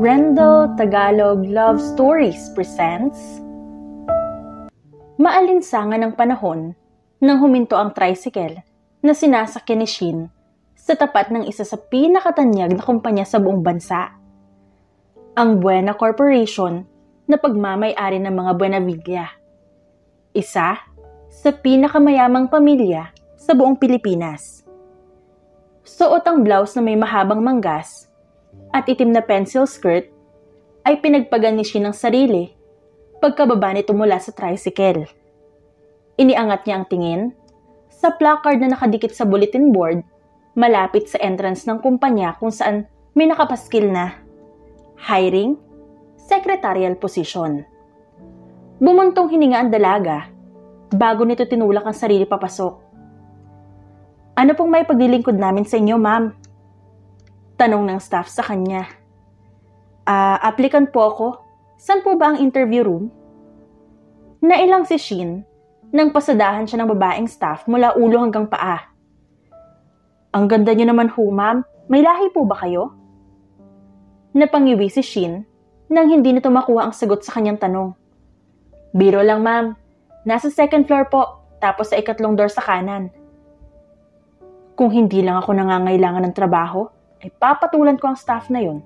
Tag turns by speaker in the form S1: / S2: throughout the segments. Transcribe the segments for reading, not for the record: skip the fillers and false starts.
S1: Rendo Tagalog Love Stories presents Maalinsangan ng panahon nang huminto ang tricycle na sinasakyan ni Shin sa tapat ng isa sa pinakatanyag na kumpanya sa buong bansa. Ang Buena Corporation na pagmamay-ari ng mga Buenavilla. Isa sa pinakamayamang pamilya sa buong Pilipinas. Suot ang blouse na may mahabang manggas at itim na pencil skirt ay pinagpagan ni Shin ng sarili pagkababa nito mula sa tricycle. Iniangat niya ang tingin sa placard na nakadikit sa bulletin board malapit sa entrance ng kumpanya kung saan may nakapaskil na Hiring, Secretarial Position. Bumuntong hininga ang dalaga bago nito tinulak ang sarili papasok. Ano pong may paglilingkod namin sa inyo, ma'am? Tanong ng staff sa kanya. Applicant po ako. Saan po ba ang interview room? Nailang si Shin nang pasadahan siya ng babaeng staff mula ulo hanggang paa. Ang ganda niyo naman ho, ma'am. May lahi po ba kayo? Napangiwi si Shin nang hindi nito makuha ang sagot sa kanyang tanong. Biro lang, ma'am. Nasa second floor po, tapos sa ikatlong door sa kanan. Kung hindi lang ako nangangailangan ng trabaho, ay papatulan ko ang staff na yun.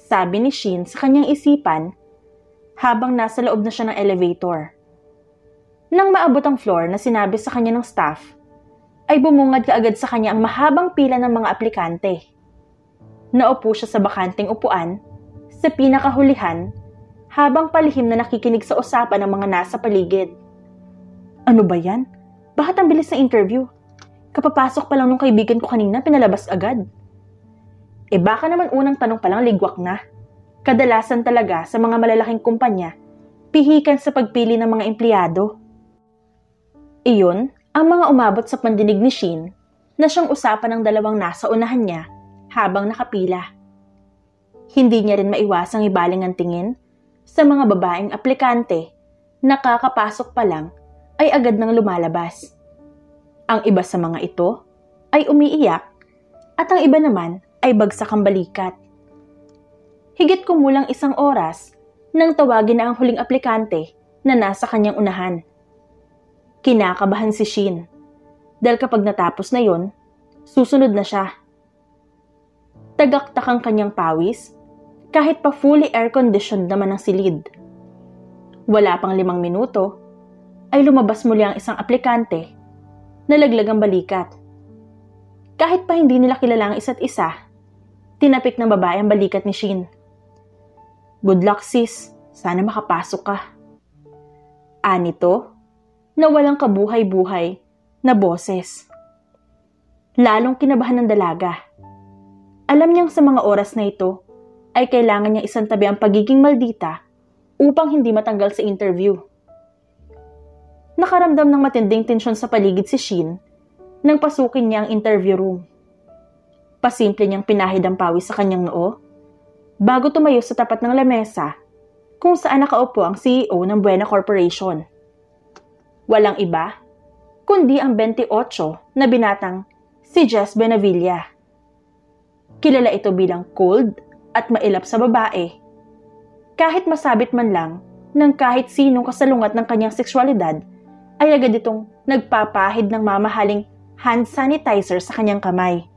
S1: Sabi ni Shin sa kanyang isipan habang nasa loob na siya ng elevator. Nang maabot ang floor na sinabi sa kanya ng staff, ay bumungad kaagad sa kanya ang mahabang pila ng mga aplikante. Naupo siya sa bakanting upuan sa pinakahulihan habang palihim na nakikinig sa usapan ng mga nasa paligid. Ano ba yan? Bakit ang bilis ng interview? Kapapasok pa lang nung kaibigan ko kanina, pinalabas agad. Baka naman unang tanong pa lang ligwak na. Kadalasan talaga sa mga malalaking kumpanya, pihikan sa pagpili ng mga empleyado. Iyon ang mga umabot sa pandinig ni Shin na siyang usapan ng dalawang nasa unahan niya habang nakapila. Hindi niya rin maiwasang ibaling ang tingin sa mga babaeng aplikante na kakapasok pa lang ay agad nang lumalabas. Ang iba sa mga ito ay umiiyak at ang iba naman ay bagsak ang balikat. Higit kumulang 1 oras nang tawagin na ang huling aplikante na nasa kanyang unahan. Kinakabahan si Shin dahil kapag natapos na yon, susunod na siya. Tagaktak ang kanyang pawis kahit pa fully air-conditioned naman ang silid. Wala pang 5 minuto ay lumabas muli ang isang aplikante na laglag ang balikat. Kahit pa hindi nila kilala ang isa't isa, tinapik ng babae ang balikat ni Shin. Good luck, sis. Sana makapasok ka. Anito na walang kabuhay-buhay na boses. Lalong kinabahan ng dalaga. Alam niyang sa mga oras na ito ay kailangan niyang isantabi ang pagiging maldita upang hindi matanggal sa interview. Nakaramdam ng matinding tensyon sa paligid si Shin nang pasukin niya ang interview room. Pasimple niyang pinahid ang pawis sa kanyang noo bago tumayo sa tapat ng lamesa kung saan nakaupo ang CEO ng Buena Corporation. Walang iba kundi ang 28 na binatang si Jess Buenavilla. Kilala ito bilang cold at mailap sa babae. Kahit masabit man lang ng kahit sinong kasalungat ng kanyang sexualidad, ay agad itong nagpapahid ng mamahaling hand sanitizer sa kanyang kamay.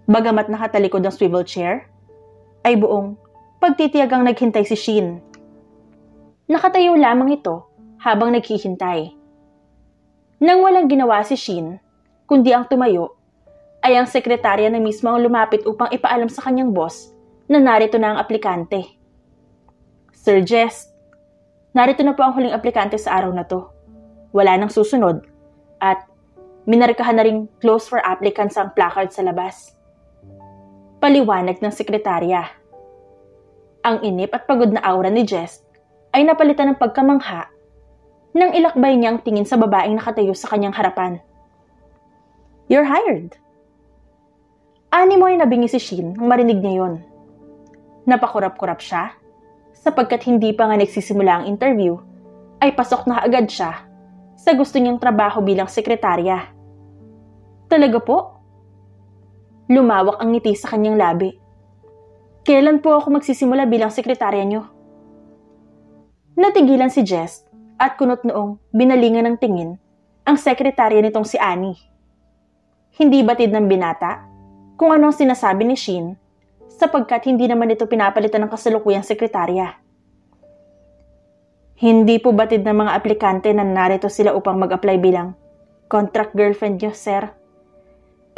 S1: Bagamat nakatalikod ang swivel chair, ay buong pagtitiyagang naghintay si Shin. Nakatayo lamang ito habang naghihintay. Nang walang ginawa si Shin, kundi ang tumayo, ay ang sekretarya na mismo ang lumapit upang ipaalam sa kanyang boss na narito na ang aplikante. Sir Jess, narito na po ang huling aplikante sa araw na to. Wala nang susunod at minarkahan na ring close for applicants ang placard sa labas. Paliwanag ng sekretarya. Ang inip at pagod na aura ni Jess ay napalitan ng pagkamangha nang ilakbay niya ang tingin sa babaeng nakatayo sa kanyang harapan. You're hired. Animo ay nabingi si Shin nang marinig niya yon. Napakurap-kurap siya sapagkat hindi pa nga nagsisimula ang interview ay pasok na agad siya sa gusto niyang trabaho bilang sekretarya. Talaga po? Lumawak ang ngiti sa kanyang labi. Kailan po ako magsisimula bilang sekretarya niyo? Natigilan si Jess at kunot noong binalingan ng tingin ang sekretarya nitong si Annie. Hindi batid ng binata kung ano ang sinasabi ni Shin sapagkat hindi naman ito pinapalitan ng kasalukuyang sekretarya. Hindi po batid ng mga aplikante na narito sila upang mag-apply bilang contract girlfriend niyo, sir.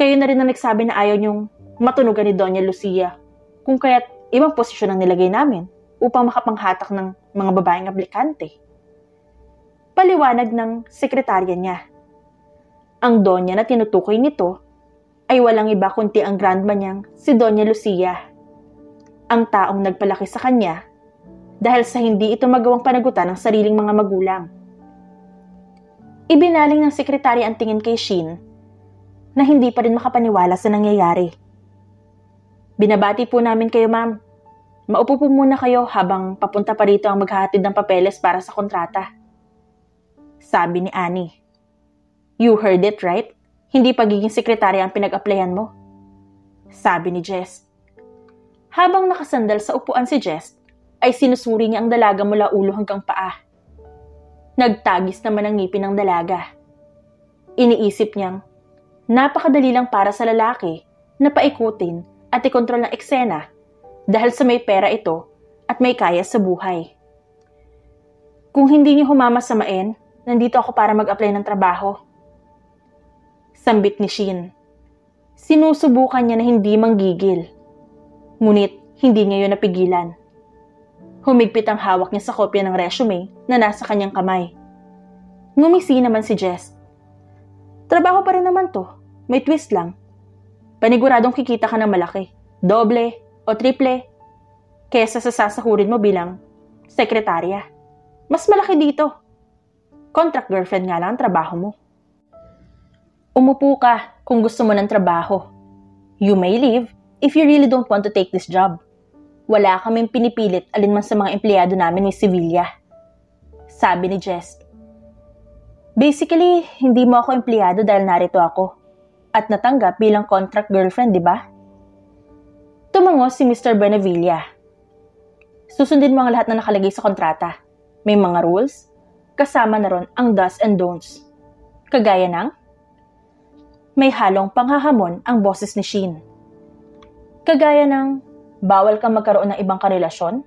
S1: Kayo na rin ang nagsabi na ayaw niyong matunugan ni Doña Lucia kung kaya't ibang posisyon ang nilagay namin upang makapanghatak ng mga babaeng aplikante. Paliwanag ng sekretarya niya. Ang Doña na tinutukoy nito ay walang iba kundi ang grandma niyang si Doña Lucia, ang taong nagpalaki sa kanya dahil sa hindi ito magawang panagutan ng sariling mga magulang. Ibinaling ng sekretarya ang tingin kay Shin na hindi pa rin makapaniwala sa nangyayari. Binabati po namin kayo, ma'am. Maupo po muna kayo habang papunta pa rito ang maghahatid ng papeles para sa kontrata. Sabi ni Annie. You heard it, right? Hindi pagiging sekretarya ang pinag-applyan mo. Sabi ni Jess. Habang nakasandal sa upuan si Jess, ay sinusuri niya ang dalaga mula ulo hanggang paa. Nagtagis naman ang ngipin ng dalaga. Iniisip niyang, napakadali lang para sa lalaki na paikutin at ikontrol ng eksena dahil sa may pera ito at may kaya sa buhay. Kung hindi niyo humamasamain, nandito ako para mag-apply ng trabaho. Sambit ni Shin. Sinusubukan niya na hindi manggigil. Ngunit hindi niya yun napigilan. Humigpit ang hawak niya sa kopya ng resume na nasa kanyang kamay. Ngumisi naman si Jess. Trabaho pa rin naman to. May twist lang. Paniguradong kikita ka ng malaki. Doble o triple. Kesa sa sasahurin mo bilang sekretarya. Mas malaki dito. Contract girlfriend nga lang ang trabaho mo. Umupo ka kung gusto mo ng trabaho. You may leave if you really don't want to take this job. Wala kaming pinipilit alinman sa mga empleyado namin ni Sevilla. Sabi ni Jess. Basically, hindi mo ako empleyado dahil narito ako. At natanggap bilang contract girlfriend, di ba? Tumango si Mr. Buenavilla. Susundin mo ang lahat na nakalagay sa kontrata. May mga rules, kasama na ron ang do's and don'ts. Kagaya ng may halong panghahamon ang boses ni Shin. Kagaya ng bawal kang magkaroon ng ibang karelasyon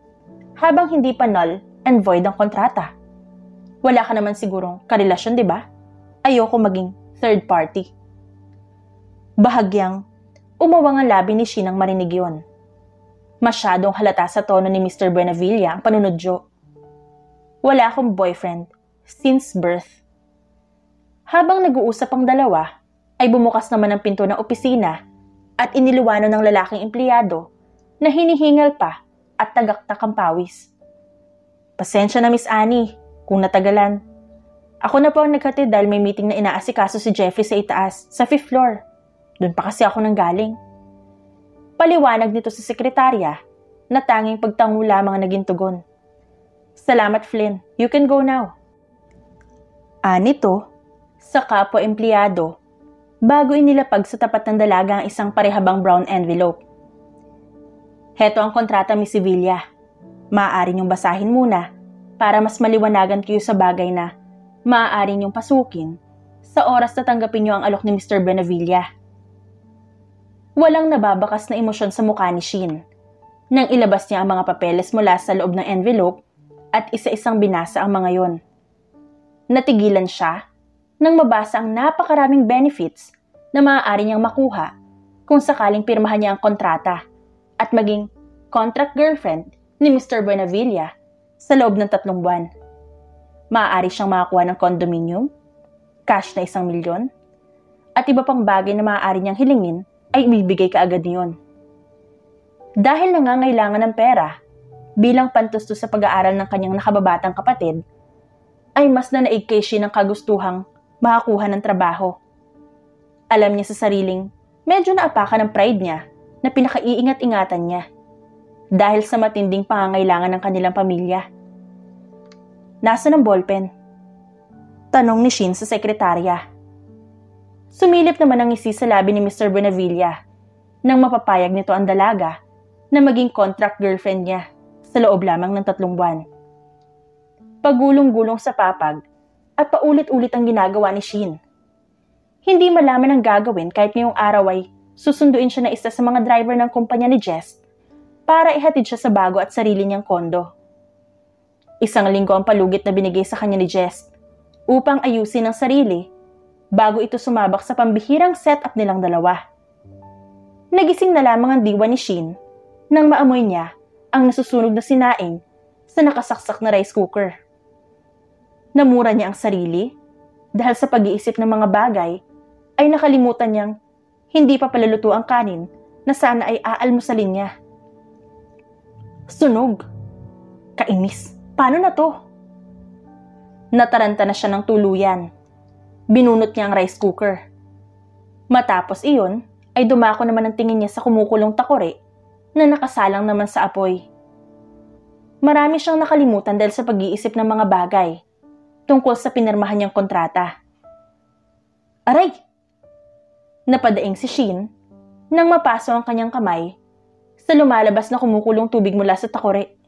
S1: habang hindi pa null and void ang kontrata. Wala ka naman sigurong karelasyon, di ba? Ayoko maging third party. Bahagyang umawang ang labi ni Shin nang marinig yun. Masyadong halata sa tono ni Mr. Buenavilla ang panunodyo. Wala akong boyfriend since birth. Habang nag-uusap ang dalawa, ay bumukas naman ang pinto ng opisina at iniliwano ng lalaking empleyado na hinihingal pa at tagaktak ang pawis. Pasensya na, Miss Annie, kung natagalan. Ako na po ang naghatid dahil may meeting na inaasikaso si Jeffrey sa itaas, sa 5th floor. Doon pa kasi ako nanggaling. Paliwanag nito sa sekretarya na tanging pagtango lamang ang naging tugon. Salamat, Flynn. You can go now. Nito, sa kapwa empleyado, bago inilapag sa tapat ng dalaga ang isang parehabang brown envelope. Heto ang kontrata, Miss Sevilla. Maaari niyong basahin muna para mas maliwanagan kayo sa bagay na maaari niyong pasukin sa oras na tanggapin niyo ang alok ni Mr. Buenavilla. Walang nababakas na emosyon sa mukha ni Shin nang ilabas niya ang mga papeles mula sa loob ng envelope at isa-isang binasa ang mga yon. Natigilan siya nang mabasa ang napakaraming benefits na maaari niyang makuha kung sakaling pirmahan niya ang kontrata at maging contract girlfriend ni Mr. Buenavilla sa loob ng 3 buwan. Maaari siyang makakuha ng condominium, cash na 1 milyon, at iba pang bagay na maaari niyang hilingin ay ibibigay kaagad niyon. Dahil nangangailangan ng pera bilang pantustos sa pag-aaral ng kanyang nakababatang kapatid, ay mas nanaig kay Shin ang kagustuhang makakuha ng trabaho. Alam niya sa sariling medyo naapakan ng pride niya na pinakaiingat-ingatan niya dahil sa matinding pangangailangan ng kanilang pamilya. Nasaan ang ballpen? Tanong ni Shin sa sekretarya. Sumilip naman ang ngisi sa labi ni Mr. Buenavilla nang mapapayag nito ang dalaga na maging contract girlfriend niya sa loob lamang ng 3 buwan. Pagulong-gulong sa papag at paulit-ulit ang ginagawa ni Shin. Hindi malaman ang gagawin kahit ngayong araw ay susunduin siya na isa sa mga driver ng kumpanya ni Jess para ihatid siya sa bago at sarili niyang kondo. 1 linggo ang palugit na binigay sa kanya ni Jess upang ayusin ang sarili bago ito sumabak sa pambihirang setup nilang dalawa. Nagising na lamang ang diwa ni Shin nang maamoy niya ang nasusunog na sinaing sa nakasaksak na rice cooker. Namura niya ang sarili dahil sa pag-iisip ng mga bagay ay nakalimutan niyang hindi pa palaluto ang kanin na sana ay aalmusalin niya. Sunog. Kainis. Paano na to? Nataranta na siya ng tuluyan. Binunot niya ang rice cooker. Matapos iyon, ay dumako naman ang tingin niya sa kumukulong takore na nakasalang naman sa apoy. Marami siyang nakalimutan dahil sa pag-iisip ng mga bagay tungkol sa pinirmahan niyang kontrata. Aray! Napadaing si Shin nang mapaso ang kanyang kamay sa lumalabas na kumukulong tubig mula sa takore.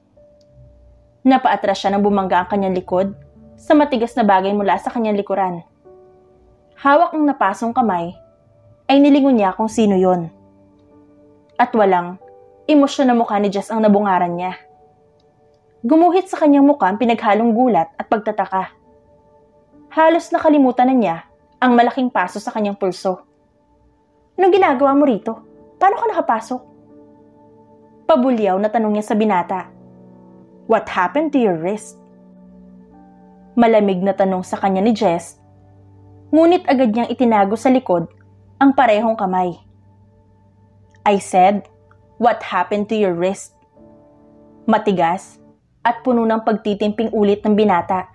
S1: Napaatras siya nang bumangga ang kanyang likod sa matigas na bagay mula sa kanyang likuran. Hawak ng napasong kamay ay nilingon niya kung sino yon. At walang emosyon na mukha ni Jess ang nabungaran niya. Gumuhit sa kanyang mukha ang pinaghalong gulat at pagtataka. Halos nakalimutan na niya ang malaking paso sa kanyang pulso. Anong ginagawa mo rito? Paano ka nakapasok? Pabulyaw na tanong niya sa binata. What happened to your wrist? Malamig na tanong sa kanya ni Jess, ngunit agad niyang itinago sa likod ang parehong kamay. I said, what happened to your wrist? Matigas at puno ng pagtitimping ulit ng binata.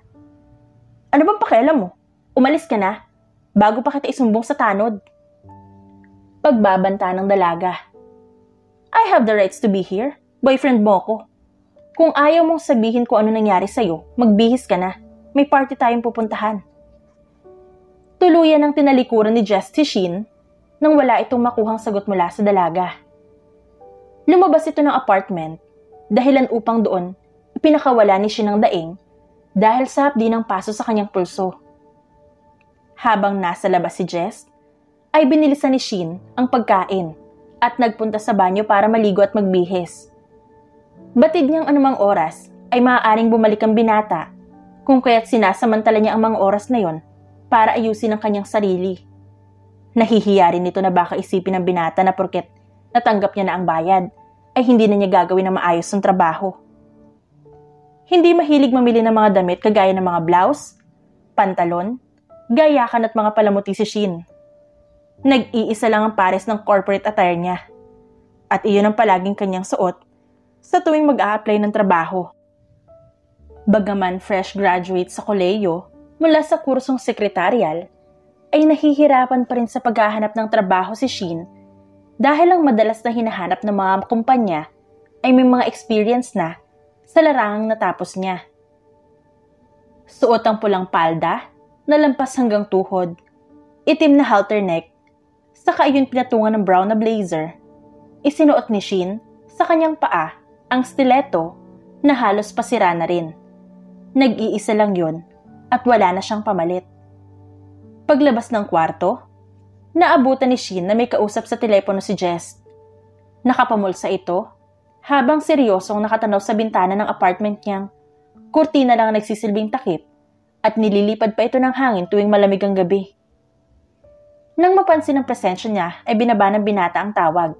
S1: Ano bang pakialam mo? Umalis ka na, bago pa kita isumbong sa tanod. Pagbabanta ng dalaga. I have the rights to be here. Boyfriend mo ko. Kung ayaw mong sabihin kung ano nangyari sa'yo, magbihis ka na. May party tayong pupuntahan. Tuluyan ang tinalikuran ni Jess si Shin nang wala itong makuhang sagot mula sa dalaga. Lumabas ito ng apartment dahilan upang doon ipinakawala ni Shin ang daing dahil sa hapdi ng paso sa kanyang pulso. Habang nasa labas si Jess, ay binilisan ni Shin ang pagkain at nagpunta sa banyo para maligo at magbihis. Batid niyang anumang oras ay maaaring bumalik ang binata kung kaya't sinasamantala niya ang mga oras na yon para ayusin ang kanyang sarili. Nahihiya rin nito na baka isipin ng binata na porket natanggap niya na ang bayad ay hindi na niya gagawin na maayos ang trabaho. Hindi mahilig mamili ng mga damit kagaya ng mga blouse, pantalon, gayakan at mga palamuti si Shin. Nag-iisa lang ang pares ng corporate attire niya at iyon ang palaging kanyang suot sa tuwing mag-a-apply ng trabaho. Bagaman fresh graduate sa kolehiyo mula sa kursong sekretarial, ay nahihirapan pa rin sa paghahanap ng trabaho si Shin dahil ang madalas na hinahanap ng mga kumpanya ay may mga experience na sa larangang natapos niya. Suot ang pulang palda na lampas hanggang tuhod, itim na halter neck, saka iyon pinatungan ng brown na blazer. Isinuot ni Shin sa kanyang paa ang stiletto na halos pasira na rin. Nag-iisa lang yon at wala na siyang pamalit. Paglabas ng kwarto, naabutan ni Shin na may kausap sa telepono si Jess. Nakapamulsa ito habang seryosong nakatanaw sa bintana ng apartment niyang kurtina lang ang nagsisilbing takip at nililipad pa ito ng hangin tuwing malamig ang gabi. Nang mapansin ang presensya niya ay binaba ng binata ang tawag.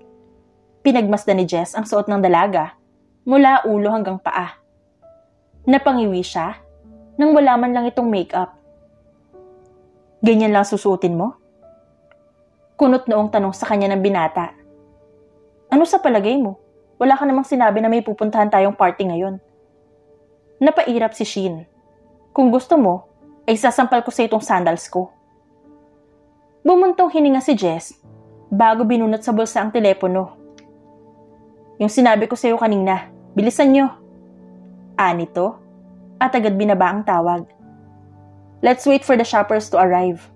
S1: Pinagmasdan ni Jess ang suot ng dalaga mula ulo hanggang paa. Napangiwi siya nang wala man lang itong makeup. Ganyan lang susuotin mo? Kunot noong tanong sa kanya ng binata. Ano sa palagay mo? Wala ka namang sinabi na may pupuntahan tayong party ngayon. Napairap si Shin. Kung gusto mo, ay sasampal ko sa itong sandals ko. Bumuntong hininga si Jess bago binunot sa bulsa ang telepono. Yung sinabi ko sa iyo kanina, bilisan nyo. Anito, at agad binaba ang tawag. Let's wait for the shoppers to arrive.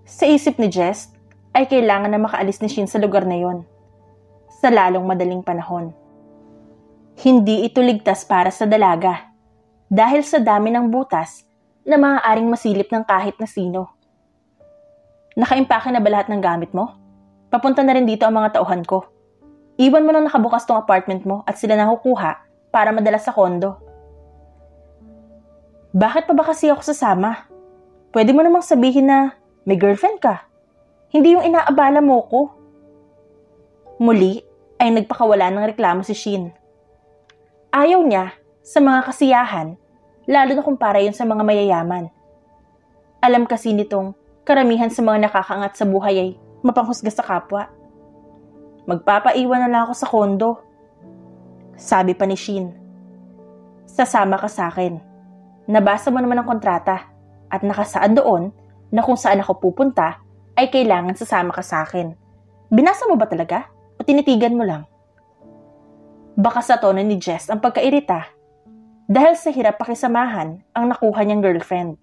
S1: Sa isip ni Jess, ay kailangan na makaalis ni Shin sa lugar na yon. sa lalong madaling panahon. Hindi ito ligtas para sa dalaga dahil sa dami ng butas na maaaring masilip ng kahit na sino. Nakaimpake na ba lahat ng gamit mo? Papunta na rin dito ang mga tauhan ko. Iwan mo nang nakabukas tong apartment mo at sila nakukuha para madala sa kondo. Bakit pa ba kasi ako sasama? Pwede mo namang sabihin na may girlfriend ka. Hindi yung inaabala mo ko. Muli ay nagpakawala ng reklamo si Shin. Ayaw niya sa mga kasiyahan, lalo na kumpara yun sa mga mayayaman. Alam kasi nitong karamihan sa mga nakakaangat sa buhay ay mapanghusga sa kapwa. Magpapaiwan na lang ako sa kondo. Sabi pa ni Shin. Sasama ka sa akin. Nabasa mo naman ang kontrata at nakasaad doon na kung saan ako pupunta ay kailangan sasama ka sa akin. Binasa mo ba talaga? O tinitigan mo lang? Baka sa tono ni Jess ang pagkairita dahil sa hirap pakisamahan ang nakuha niyang girlfriend.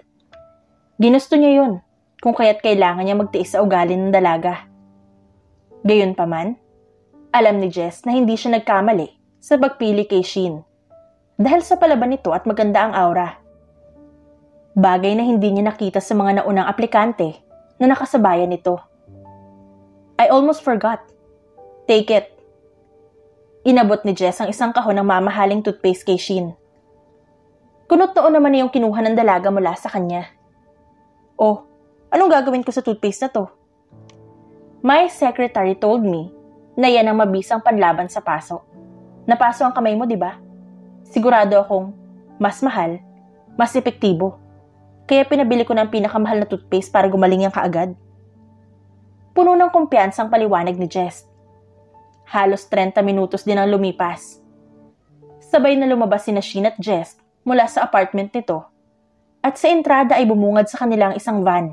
S1: Ginusto niya yun kung kaya't kailangan niya magtiis sa ugali ng dalaga. Gayunpaman, alam ni Jess na hindi siya nagkamali sa pagpili kay Shin dahil sa palaban nito at maganda ang aura. Bagay na hindi niya nakita sa mga naunang aplikante na nakasabayan nito. I almost forgot. Take it. Inabot ni Jess ang isang kahon ng mamahaling toothpaste kay Shin. Kunot noon naman na yung kinuha ng dalaga mula sa kanya. Oh, anong gagawin ko sa toothpaste na to? My secretary told me na yan ang mabisang panlaban sa paso. Napaso ang kamay mo, di ba? Sigurado akong mas mahal, mas epektibo. Kaya pinabili ko ng pinakamahal na toothpaste para gumaling yan kaagad. Puno ng kumpiyansang paliwanag ni Jess. Halos 30 minutos din ang lumipas. Sabay na lumabas sina Shin at Jess mula sa apartment nito at sa entrada ay bumungad sa kanilang isang van.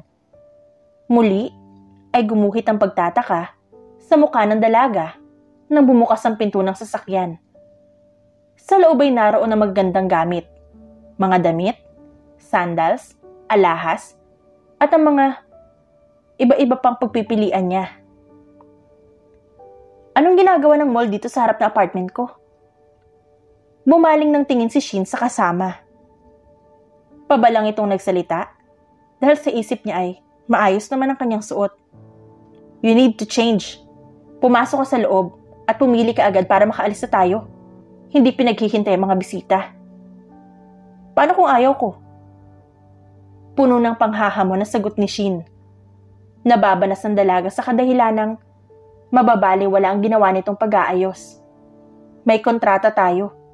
S1: Muli ay gumuhit ang pagtataka sa mukha ng dalaga nang bumukas ang pinto ng sasakyan. Sa loob ay naroon ang magagandang gamit, mga damit, sandals, alahas, at ang mga iba-iba pang pagpipilian niya. Anong ginagawa ng mall dito sa harap ng apartment ko? Bumaling ng tingin si Shin sa kasama. Pabalang itong nagsalita dahil sa isip niya ay maayos naman ang kanyang suot. You need to change. Pumasok ka sa loob at pumili ka agad para makaalis na tayo. Hindi pinaghihintay ang mga bisita. Paano kung ayaw ko? Puno ng panghahamon na sagot ni Shin. Nababanas ang dalaga sa kadahilan ng mababaliwala ang ginawa nitong pag-aayos. May kontrata tayo.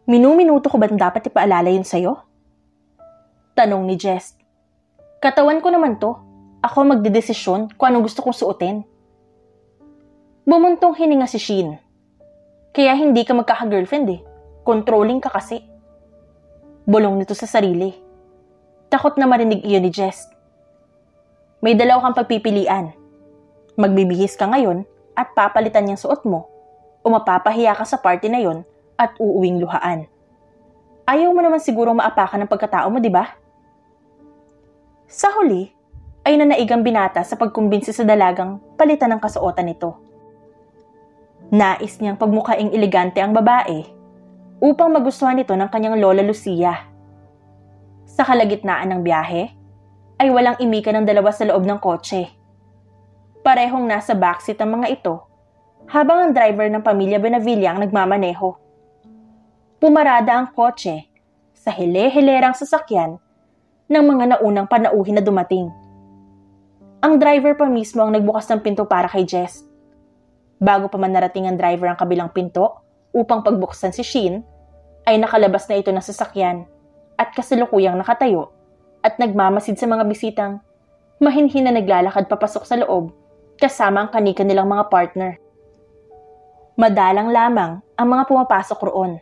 S1: Minu-minuto ko ba dapat ipaalala yun sa'yo? Tanong ni Jess. Katawan ko naman to. Ako magdedesisyon kung anong gusto kong suotin. Bumuntong hininga si Shin. Kaya hindi ka magkaka-girlfriend eh. Controlling ka kasi. Bulong nito sa sarili. Takot na marinig iyon ni Jess. May dalaw kang pagpipilian. Magbibihis ka ngayon at papalitan yung suot mo o mapapahiya ka sa party na yon at uuwing luhaan. Ayaw mo naman sigurong maapakan ng pagkatao mo, di ba? Sa huli, ay nanaigang binata sa pagkumbinsi sa dalagang palitan ng kasuotan nito. Nais niyang pagmukhaing elegante ang babae upang magustuhan nito ng kanyang lola Lucia. Sa kalagitnaan ng biyahe, ay walang imika ng dalawa sa loob ng kotse. Parehong nasa backseat ang mga ito habang ang driver ng pamilya Benavilla ang nagmamaneho. Pumarada ang kotse sa hile-hilerang sasakyan ng mga naunang panauhin na dumating. Ang driver pa mismo ang nagbukas ng pinto para kay Jess. Bago pa man narating ang driver ang kabilang pinto upang pagbuksan si Shin, ay nakalabas na ito ng sasakyan at kasalukuyang nakatayo at nagmamasid sa mga bisitang mahinhin na naglalakad papasok sa loob kasama ang kanika nilang mga partner. Madalang lamang ang mga pumapasok roon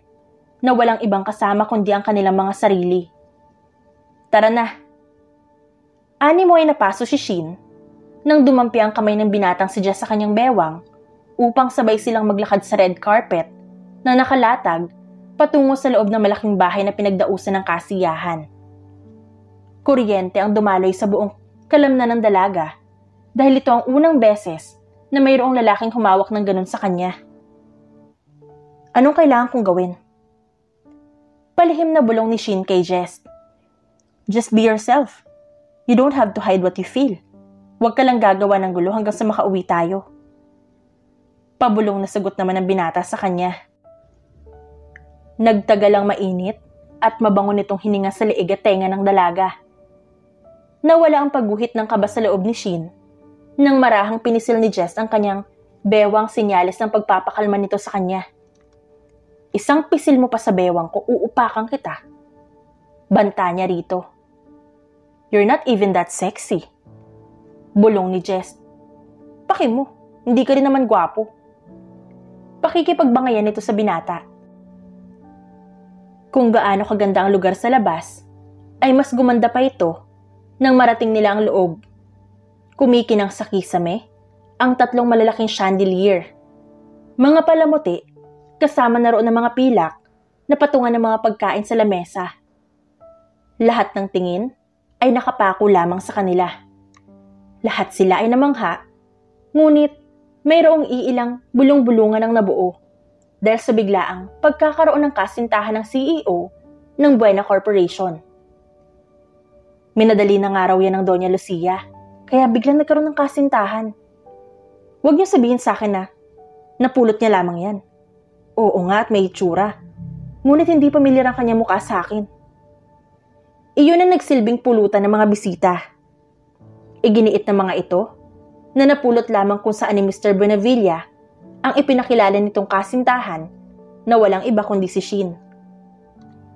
S1: na walang ibang kasama kundi ang kanilang mga sarili. Tara na! Animo ay napaso si Shin nang dumampi ang kamay ng binatang si Jess sa kanyang bewang upang sabay silang maglakad sa red carpet na nakalatag patungo sa loob ng malaking bahay na pinagdausan ng kasiyahan. Kuryente ang dumaloy sa buong kalamnan ng dalaga dahil ito ang unang beses na mayroong lalaking humawak ng ganun sa kanya. Anong kailangan kong gawin? Palihim na bulong ni Shin kay Jess. Just be yourself. You don't have to hide what you feel. Huwag ka lang gagawa ng gulo hanggang sa makauwi tayo. Pabulong na sagot naman ng binata sa kanya. Nagtagalang mainit at mabango nitong hininga sa leeg at tenga ng dalaga. Nawala ang pagguhit ng kaba sa loob ni Shin nang marahang pinisil ni Jess ang kanyang bewang senyales ng pagpapakalma nito sa kanya. Isang pisil mo pa sa bewang ko, uupakan kita. Banta niya rito. You're not even that sexy. Bulong ni Jess. Paki mo, hindi ka rin naman gwapo. Pakikipagbangayan nito sa binata. Kung gaano kaganda ang lugar sa labas, ay mas gumanda pa ito nang marating nila ang loob. Kumikinang sa kisame ang 3 malalaking chandelier. Mga palamuti, kasama na roon ng mga pilak na patungan ng mga pagkain sa lamesa. Lahat ng tingin ay nakapako lamang sa kanila. Lahat sila ay namangha, ngunit mayroong iilang bulong-bulungan ang nabuo dahil sa biglaang pagkakaroon ng kasintahan ng CEO ng Buena Corporation. Minadali na nga raw yan ng Doña Lucia, kaya biglang nagkaroon ng kasintahan. Huwag niyo sabihin sa akin na napulot niya lamang yan. Oo nga at may itsura, ngunit hindi pamilyar ang kanyang mukha sa akin. Iyon ang nagsilbing pulutan ng mga bisita. Iginiit ng mga ito na napulot lamang kung saan ni Mr. Buenavilla ang ipinakilala nitong kasintahan na walang iba kundi si Shin.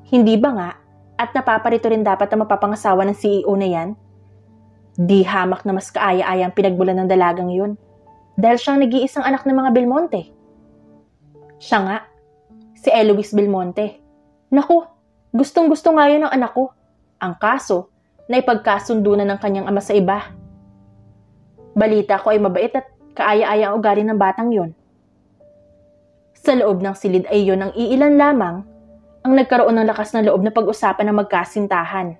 S1: Hindi ba nga at napaparito rin dapat ang mapapangasawa ng CEO na yan? Di hamak na mas kaaya-aya ang pinagbulan ng dalagang yun dahil siyang nag-iisang anak ng mga Belmonte. Siya nga, si Eloise Belmonte. Naku, gustong-gusto nga yun ng anak ko. Ang kaso, na ipagkasundo na ng kanyang ama sa iba. Balita ko ay mabait at kaaya-aya ang ugali ng batang yon. Sa loob ng silid ay yon ang iilan lamang ang nagkaroon ng lakas ng loob na pag-usapan ng magkasintahan.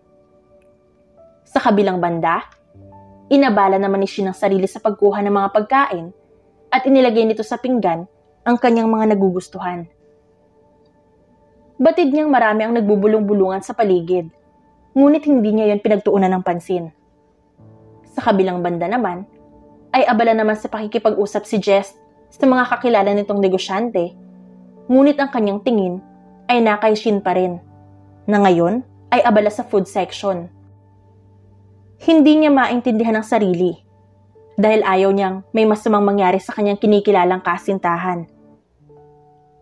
S1: Sa kabilang banda, inabala naman ni Shin ang sarili sa pagkuha ng mga pagkain at inilagay nito sa pinggan ang kanyang mga nagugustuhan. Batid niyang marami ang nagbubulong-bulungan sa paligid, ngunit hindi niya yon pinagtuunan ng pansin. Sa kabilang banda naman, ay abala naman sa pakikipag-usap si Jess sa mga kakilala nitong negosyante, ngunit ang kanyang tingin ay nakay Shin pa rin, na ngayon ay abala sa food section. Hindi niya maintindihan ang sarili, dahil ayaw niyang may masamang mangyari sa kanyang kinikilalang kasintahan.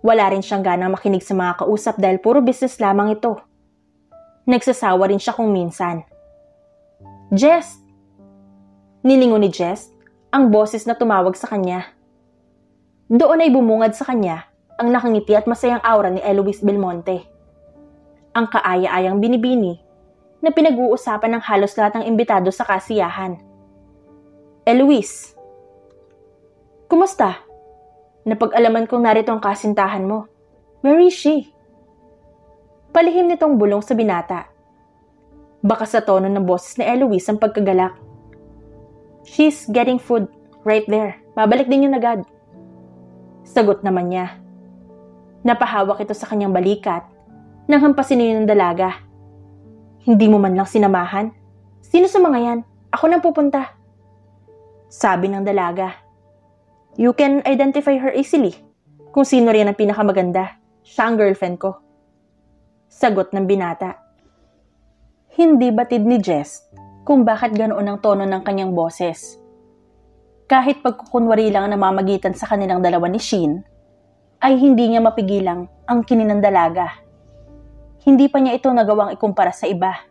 S1: Wala rin siyang ganang makinig sa mga kausap dahil puro business lamang ito. Nagsasawa rin siya kung minsan. Jess! Nilingon ni Jess ang boses na tumawag sa kanya. Doon ay bumungad sa kanya ang nakangiti at masayang aura ni Eloise Belmonte. Ang kaaya-ayang binibini na pinag-uusapan ng halos lahat ng imbitado sa kasiyahan. Eloise! Kumusta? Napag-alaman kong narito ang kasintahan mo. Where is she? Palihim nitong bulong sa binata. Baka sa tono ng boses ni Eloise ang pagkagalak. She's getting food right there. Babalik din yun agad. Sagot naman niya. Napahawak ito sa kanyang balikat nang hampasin niya ng dalaga. Hindi mo man lang sinamahan? Sino sa mga yan? Ako nang pupunta. Sabi ng dalaga. You can identify her easily. Kung sino rin ang pinakamaganda. Siya ang girlfriend ko. Sagot ng binata. Hindi batid ni Jess kung bakit ganoon ang tono ng kanyang boses. Kahit pagkukunwari lang ang namamagitan sa kanilang dalawa ni Shin, ay hindi niya mapigilang ang kininang dalaga. Hindi pa niya ito nagawang ikumpara sa iba.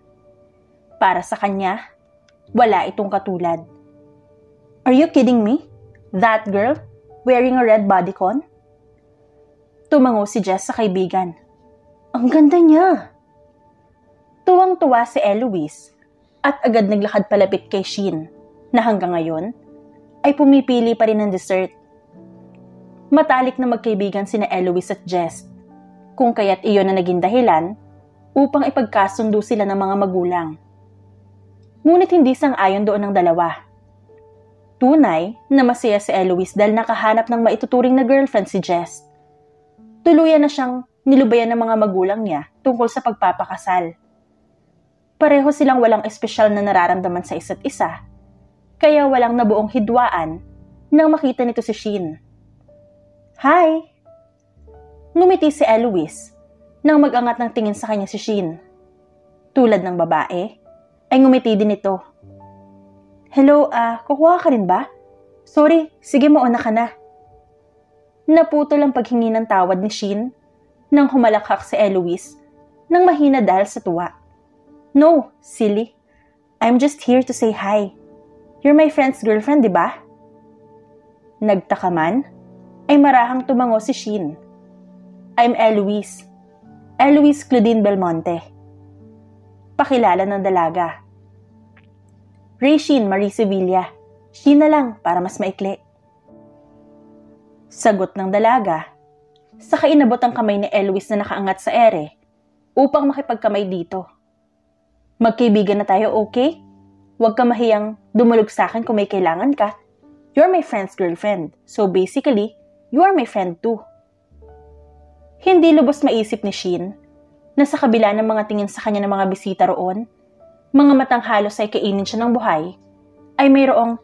S1: Para sa kanya, wala itong katulad. Are you kidding me? That girl, wearing a red bodycon? Tumango si Jess sa kaibigan. Ang ganda niya! Tuwang-tuwa si Eloise at agad naglakad palapit kay Shin na hanggang ngayon ay pumipili pa rin ng dessert. Matalik na magkaibigan sina Eloise at Jess, kung kaya't iyon na naging dahilan upang ipagkasundo sila ng mga magulang. Ngunit hindi sang-ayon doon ng dalawa. Tunay na masaya si Eloise dahil nakahanap ng maituturing na girlfriend si Jess. Tuluyan na siyang nilubayan ng mga magulang niya tungkol sa pagpapakasal. Pareho silang walang espesyal na nararamdaman sa isa't isa, kaya walang nabuong hidwaan nang makita nito si Shin. Hi! Ngumiti si Eloise nang mag-angat ng tingin sa kanya si Shin. Tulad ng babae, ay ngumiti din ito. Hello, kukuha ka rin ba? Sorry, sige mauna ka na. Naputol ang paghingi ng tawad ni Shin nang humalakhak si Eloise nang mahina dahil sa tuwa. No, silly. I'm just here to say hi. You're my friend's girlfriend, di ba? Nagtaka man, ay marahang tumango si Shin. I'm Eloise. Eloise Claudine Belmonte. Pakilala ng dalaga. Ray Shin Marie Sevilla. Shin na lang para mas maikli. Sagot ng dalaga. Saka inabot ang kamay ni Eloise na nakaangat sa ere upang makipagkamay dito. Magkaibigan na tayo, okay? Huwag ka mahiyang dumulog sa akin kung may kailangan ka. You're my friend's girlfriend. So basically, you are my friend too. Hindi lubos maisip ni Shin na sa kabila ng mga tingin sa kanya ng mga bisita roon, mga matang halos ay kainin siya ng buhay, ay mayroong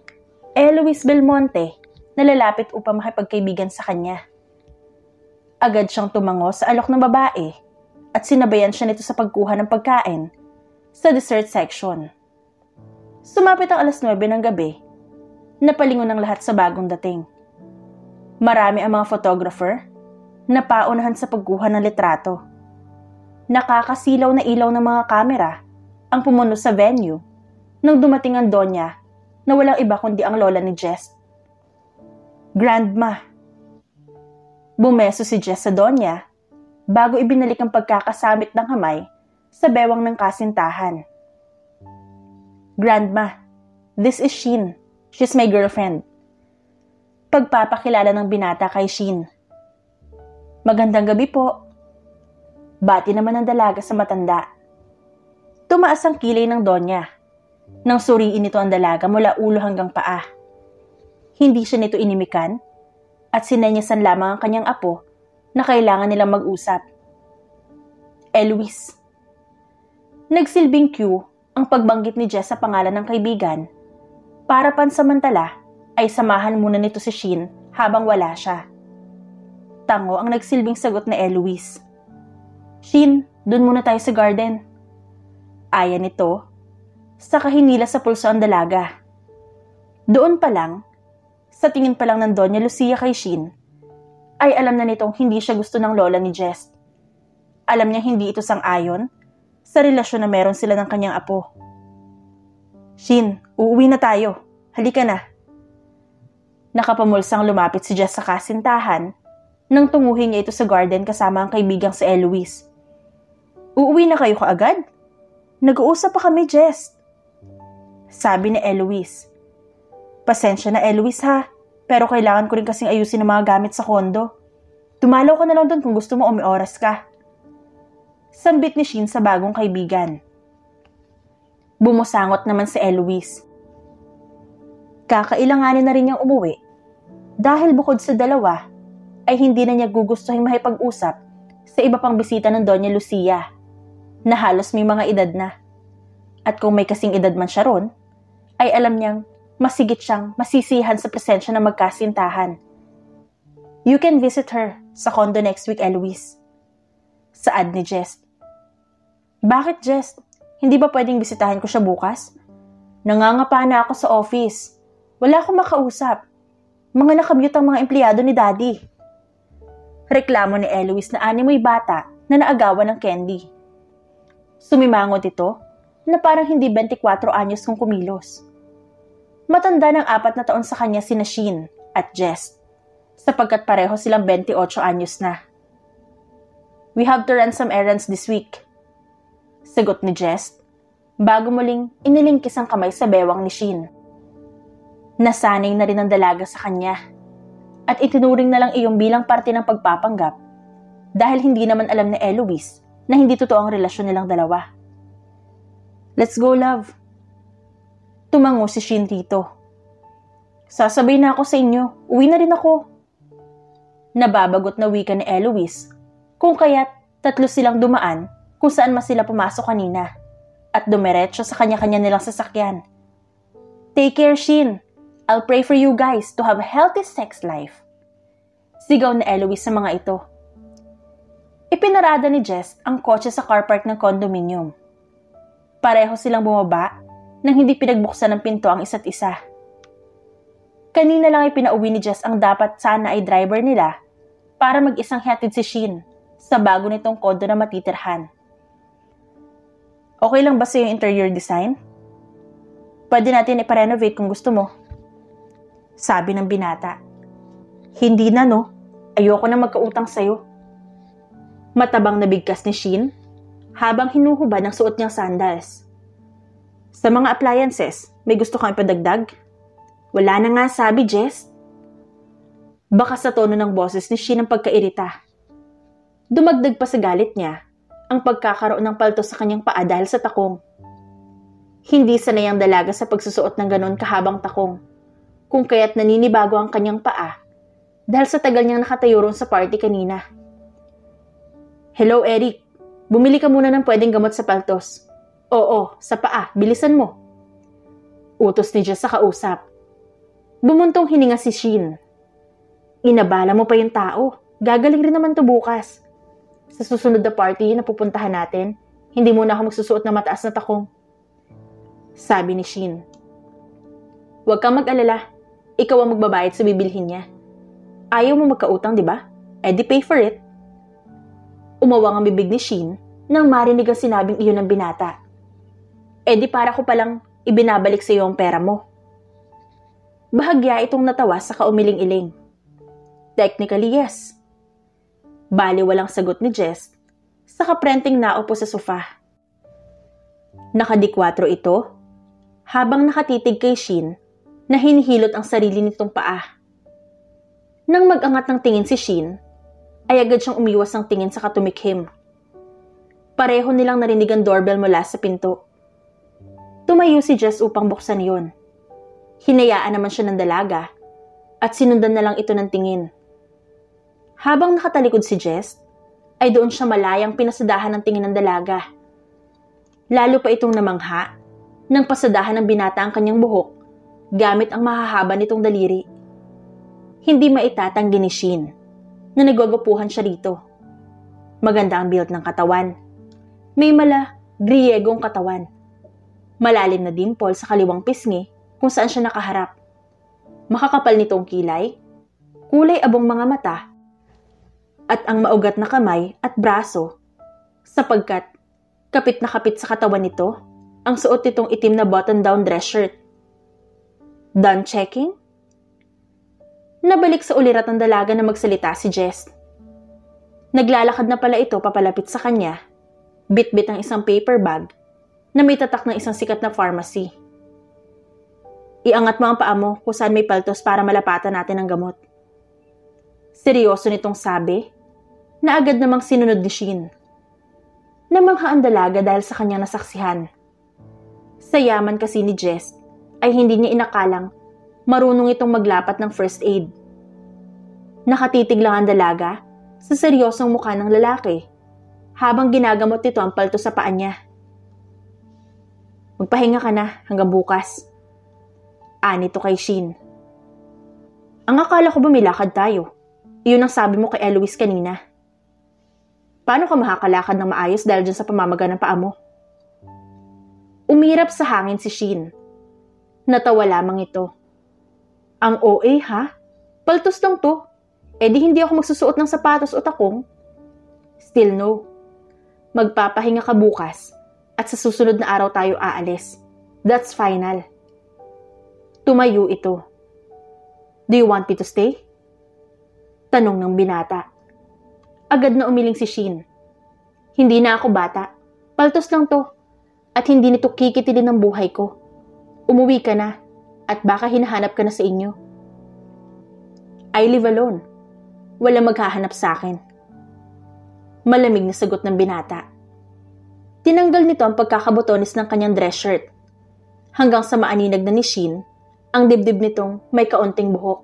S1: Eloise Belmonte na lalapit upang makipagkaibigan sa kanya. Agad siyang tumango sa alok ng babae at sinabayan siya nito sa pagkuha ng pagkain sa dessert section. Sumapit ang 9:00 ng gabi, napalingon ng lahat sa bagong dating. Marami ang mga photographer na paunahan sa pagkuha ng litrato. Nakakasilaw na ilaw ng mga kamera ang pumuno sa venue nang dumating ang Donya na walang iba kundi ang lola ni Jess. Grandma. Bumeso si Jess sa Donya bago ibinalik ang pagkakasamit ng kamay sa bewang ng kasintahan. Grandma, this is Shin. She's my girlfriend. Pagpapakilala ng binata kay Shin. Magandang gabi po. Bati naman ang dalaga sa matanda. Tumaas ang kilay ng Donya nang suriin nito ang dalaga mula ulo hanggang paa. Hindi siya nito inimikan at sinenyasan lamang ang kanyang apo na kailangan nilang mag-usap. Eloise. Nagsilbing cue ang pagbanggit ni Jess sa pangalan ng kaibigan para pansamantala ay samahan muna nito si Shin habang wala siya. Tango ang nagsilbing sagot ni Eloise. Shin, dun muna tayo sa garden. Aya nito, saka hinila sa pulso ang dalaga. Doon pa lang, sa tingin pa lang ng Donya Lucia kay Shin, ay alam na nitong hindi siya gusto ng lola ni Jess. Alam niya hindi ito sang-ayon sa relasyon na meron sila ng kanyang apo. Shin, uuwi na tayo. Halika na. Nakapamulsang lumapit si Jess sa kasintahan nang tunguhin niya ito sa garden kasama ang kaibigang si Eloise. Uuwi na kayo kaagad? Nag-uusap pa kami, Jess. Sabi ni Eloise. Pasensya na, Eloise ha, pero kailangan ko rin kasing ayusin ang mga gamit sa kondo. Tumalaw ka na lang doon kung gusto mo o may oras ka. Sambit ni Shin sa bagong kaibigan. Bumusangot naman si Eloise. Kakailanganin na rin niyang umuwi dahil bukod sa dalawa ay hindi na niya gugustuhin makipag-usap sa iba pang bisita ng Donya Lucia na halos may mga edad na. At kung may kasing edad man siya ron, ay alam niyang masigit siyang masisihan sa presensya ng magkasintahan. You can visit her sa condo next week, Eloise. Saad ni Jess. Bakit, Jess? Hindi ba pwedeng bisitahin ko siya bukas? Nangangapa na ako sa office. Wala akong makausap. Mga nakamute ang mga empleyado ni Daddy. Reklamo ni Eloise na animoy bata na naagawan ng candy. Sumimangot ito na parang hindi 24 anyos kung kumilos. Matanda ng 4 na taon sa kanya sina Shin at Jess, sapagkat pareho silang 28 anyos na. We have to run some errands this week. Sagot ni Jess, bago muling inilingkis ang kamay sa bewang ni Shin. Nasanay na rin ang dalaga sa kanya at itinuring na lang iyon bilang parte ng pagpapanggap dahil hindi naman alam ni Eloise na hindi totoo ang relasyon nilang dalawa. Let's go, love. Tumango si Shin rito. Sasabay na ako sa inyo. Uwi na rin ako. Nababagot na wika ni Eloise, kung kaya't 3 silang dumaan kung saan mas sila pumasok kanina at dumiretso sa kanya-kanya nilang sasakyan. Take care, Shin. I'll pray for you guys to have a healthy sex life. Sigaw ni Eloise sa mga ito. Ipinarada ni Jess ang kotse sa car park ng condominium. Pareho silang bumaba nang hindi pinagbuksan ng pinto ang isa't isa. Kanina lang ay pinauwi ni Jess ang dapat sana ay driver nila para mag-isang hatid si Shin sa bago nitong kondo na matitirhan. Okay lang ba sa yung interior design? Pwede natin iparenovate kung gusto mo. Sabi ng binata. Hindi na no, ayoko na magkautang sa'yo. Matabang na bigkas ni Shin habang hinuhubad ang suot niyang sandals. Sa mga appliances, may gusto kang ipadagdag? Wala na nga sabi, Jess. Baka sa tono ng boses ni Shin ang pagkairita. Dumagdag pa sa galit niya ang pagkakaroon ng palto sa kanyang paa dahil sa takong. Hindi sanay ang dalaga sa pagsusuot ng ganon kahabang takong, kung kaya't naninibago ang kanyang paa dahil sa tagal niyang nakatayo roon sa party kanina. Hello, Eric. Bumili ka muna ng pwedeng gamot sa paltos. Oo, sa paa. Bilisan mo. Utos ni Jess sa kausap. Bumuntong hininga si Shin. Inabala mo pa yung tao. Gagaling rin naman to bukas. Sa susunod na party na pupuntahan natin, hindi muna ako magsusuot ng mataas na takong. Sabi ni Shin. Huwag kang mag-alala. Ikaw ang magbabayad sa bibilhin niya. Ayaw mo magkautang, di ba? Eh di pay for it. Umawang ang bibig ni Shin nang marinig ang sinabing iyon ng binata. Eh di para ko palang ibinabalik sa iyo ang pera mo. Bahagya itong natawa sa kaumiling-iling. Technically, yes. Bali walang sagot ni Jess sa kaprenting naupo sa sofa. Nakadikwatro ito habang nakatitig kay Shin na hinihilot ang sarili nitong paa. Nang mag-angat ng tingin si Shin, ay agad siyang umiwas ng tingin sa katumikhim. Pareho nilang narinig ang doorbell mula sa pinto. Tumayo si Jess upang buksan iyon. Hinayaan naman siya ng dalaga at sinundan na lang ito ng tingin. Habang nakatalikod si Jess, ay doon siya malayang pinasadahan ng tingin ng dalaga. Lalo pa itong namangha nang pasadahan ng binata ang kanyang buhok gamit ang mahahaba nitong daliri. Hindi maitatanggi ni Shin na nagwagapuhan siya rito. Maganda ang build ng katawan. May griegong katawan. Malalim na dimple sa kaliwang pisngi kung saan siya nakaharap. Makakapal nitong kilay, kulay abong mga mata, at ang maugat na kamay at braso, sapagkat kapit na kapit sa katawan nito ang suot nitong itim na button-down dress shirt. Done checking? Nabalik sa ulirat ng dalaga na magsalita si Jess. Naglalakad na pala ito papalapit sa kanya, bit-bit ang isang paper bag na may tatak ng isang sikat na pharmacy. Iangat mo ang paa mo kung saan may paltos para malapatan natin ang gamot. Seryoso nitong sabi na agad namang sinunod ni Shin. Namangha ang dalaga dahil sa kanyang nasaksihan. Sa yaman kasi ni Jess ay hindi niya inakalang marunong itong maglapat ng first aid. Nakatitig lang ang dalaga sa seryosong mukha ng lalaki habang ginagamot nito ang paltos sa paa niya. Magpahinga ka na hanggang bukas. Anito kay Shin. Ang akala ko ba may lakad tayo? Iyon ang sabi mo kay Eloise kanina. Paano ka makakalakad ng maayos dahil dyan sa pamamaga ng paa mo? Umirap sa hangin si Shin. Natawa lamang ito. Ang OA ha? Paltos lang to. Eh di hindi ako magsusuot ng sapatos o takong. Still no. Magpapahinga ka bukas at sa susunod na araw tayo aalis. That's final. Tumayo ito. Do you want me to stay? Tanong ng binata. Agad na umiling si Shin. Hindi na ako bata. Paltos lang to. At hindi nito kikitilin ng buhay ko. Umuwi ka na at baka hinahanap ka na sa inyo. I live alone. Wala maghahanap sa akin. Malamig na sagot ng binata. Tinanggal nito ang pagkakabotones ng kanyang dress shirt hanggang sa maaninag na ni Shin Ang dibdib nitong may kaunting buhok.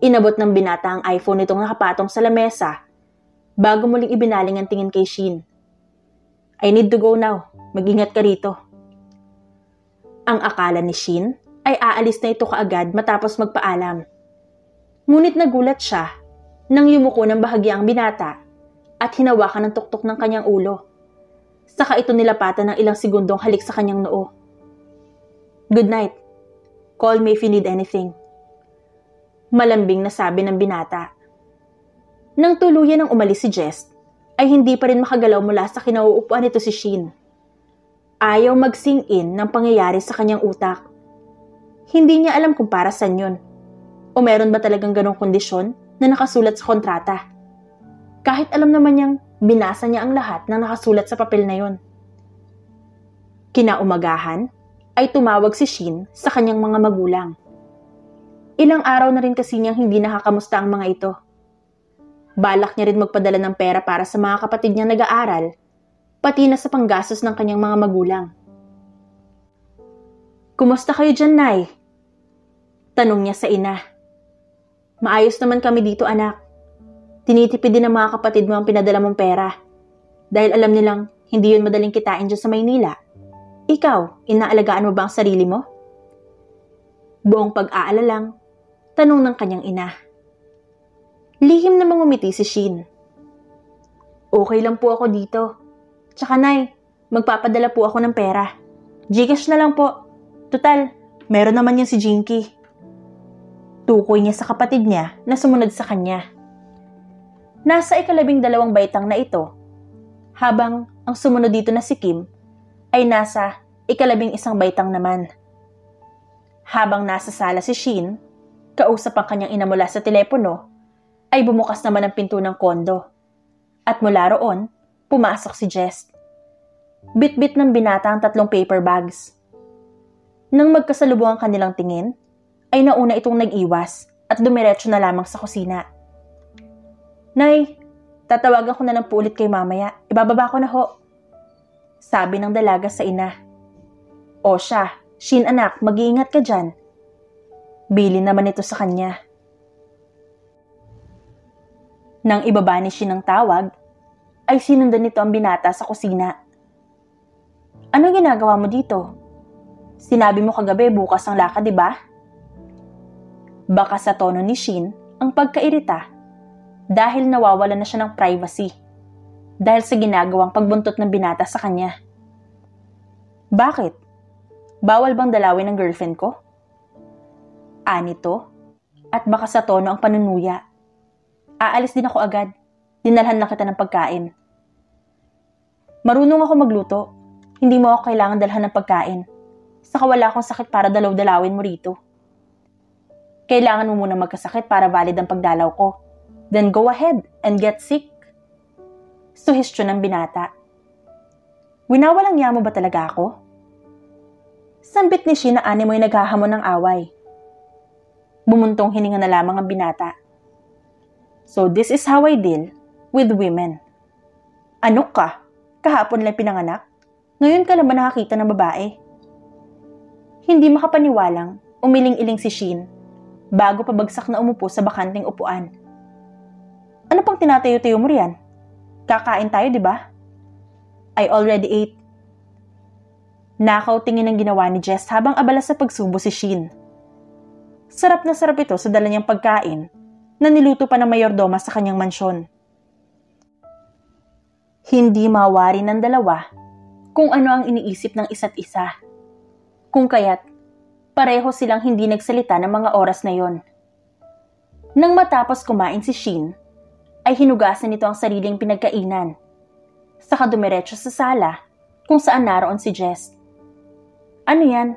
S1: Inabot ng binata ang iPhone nitong nakapatong sa lamesa bago muling ibinaling ang tingin kay Shin. I need to go now. Mag-ingat ka rito. Ang akala ni Shin ay aalis na ito kaagad matapos magpaalam. Ngunit nagulat siya nang yumuko ng bahagya ang binata at hinawakan ng tuktok ng kanyang ulo. Saka ito nilapatan ng ilang segundong halik sa kanyang noo. Good night. Call me if you need anything. Malambing na sabi ng binata. Nang tuluyan ng umalis si Jess, ay hindi pa rin makagalaw mula sa kinauupuan nito si Shin. Ayaw mag-sink in ng pangyayari sa kanyang utak. Hindi niya alam kung para saan yun. O meron ba talagang ganong kondisyon na nakasulat sa kontrata? Kahit alam naman niyang binasa niya ang lahat ng nakasulat sa papel na yun. Kinaumagahan, ay tumawag si Shin sa kanyang mga magulang. Ilang araw na rin kasi niyang hindi nakakamusta ang mga ito. Balak niya rin magpadala ng pera para sa mga kapatid niyang nag-aaral, pati na sa panggastos ng kanyang mga magulang. Kumusta kayo dyan, Nay? Tanong niya sa ina. Maayos naman kami dito, anak. Tinitipid din ng mga kapatid mo ang pinadala mong pera. Dahil alam nilang hindi yun madaling kitain dyan sa Maynila. Ikaw, inaalagaan mo ba ang sarili mo? Buong pag-aalalang, tanong ng kanyang ina. Lihim na mangumiti si Shin. Okay lang po ako dito. Tsaka Nay, magpapadala po ako ng pera. Gcash na lang po. Tutal, meron naman yan si Jinky. Tukoy niya sa kapatid niya na sumunod sa kanya. Nasa 12 baitang na ito, habang ang sumunod dito na si Kim ay nasa 11 baitang naman. Habang nasa sala si Shin, kausap ang kanyang ina mula sa telepono, ay bumukas naman ang pinto ng kondo. At mula roon, pumasok si Jess. Bit-bit ng binata ang 3 paper bags. Nang magkasalubong ang kanilang tingin, ay nauna itong nag-iwas at dumiretso na lamang sa kusina. Nay, tatawagan ko na lang po ulit kay mamaya. Ibababa ko na ho. Sabi ng dalaga sa ina. O siya, Shin anak, mag-iingat ka dyan. Bili naman ito sa kanya. Nang ibaba ni Shin ang tawag, ay sinundan nito ang binata sa kusina. Ano ginagawa mo dito? Sinabi mo kagabi bukas ang lakad, di ba? Baka sa tono ni Shin ang pagkairita dahil nawawala na siya ng privacy dahil sa ginagawang pagbuntot ng binata sa kanya. Bakit? Bawal bang dalawin ng girlfriend ko? Anito at baka sa tono ang panunuya. Aalis din ako agad. Dinalhan na kita ng pagkain. Marunong ako magluto. Hindi mo ako kailangan dalhan ng pagkain. Saka wala akong sakit para dalaw-dalawin mo rito. Kailangan mo muna magkasakit para valid ang pagdalaw ko. Then go ahead and get sick. Suhestyon ng binata. Winawalang niya mo ba talaga ako? Sambit ni Shin na animoy naghahamon ng away. Bumuntong hininga na lamang ang binata. So this is how I deal with women. Ano ka? Kahapon lang pinanganak? Ngayon ka lang ba nakakita ng babae? Hindi makapaniwalang umiling-iling si Shin bago pabagsak na umupo sa bakanting upuan. Ano pang tinatayo-tayo mo riyan? Kakain tayo, di ba? I already ate. Nakaw tingin ang ginawa ni Jess habang abala sa pagsubo si Shin. Sarap na sarap ito sa dala niyang pagkain na niluto pa ng mayordoma sa kanyang mansyon. Hindi mawari ng dalawa kung ano ang iniisip ng isa't isa. Kung kaya't pareho silang hindi nagsalita ng mga oras na yon. Nang matapos kumain si Shin, ay hinugasan nito ang sariling pinagkainan. Saka dumiretso sa sala kung saan naroon si Jess. Ano yan?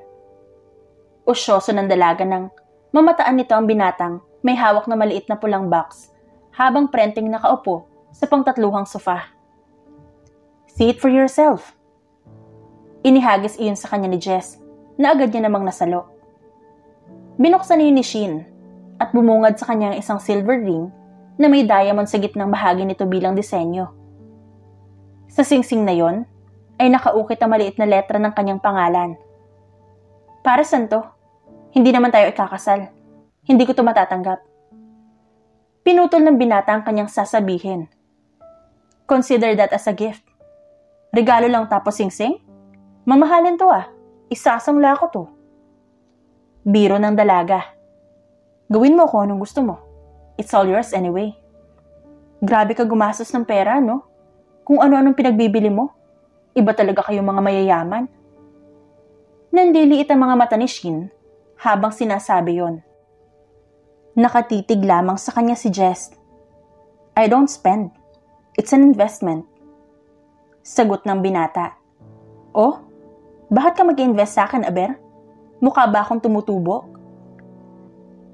S1: Usyoso ng dalaga nang mamataan nito ang binatang may hawak na maliit na pulang box habang prenteng nakaupo sa pangtatluhang sofa. See it for yourself. Inihagis iyon sa kanya ni Jess na agad niya namang nasalo. Binuksan niyo ni Shin at bumungad sa kanya ang isang silver ring na may diamond sa gitnang bahagi nito bilang disenyo. Sa singsing na yon ay nakaukit ang maliit na letra ng kanyang pangalan. Para saan to? Hindi naman tayo ikakasal. Hindi ko to matatanggap. Pinutol ng binata ang kanyang sasabihin. Consider that as a gift. Regalo lang tapos singsing? Mamahalin to ah. Isasangla ko to. Biro ng dalaga. Gawin mo kung anong gusto mo. It's all yours anyway. Grabe ka gumastos ng pera, no? Kung ano-anong pinagbibili mo. Iba talaga kayong mga mayayaman. Nandiliit ang mga mata ni Shin habang sinasabi yon. Nakatitig lamang sa kanya si Jess. I don't spend. It's an investment. Sagot ng binata. Oh, bakit ka mag-invest sa akin, Aber? Mukha ba akong tumutubo?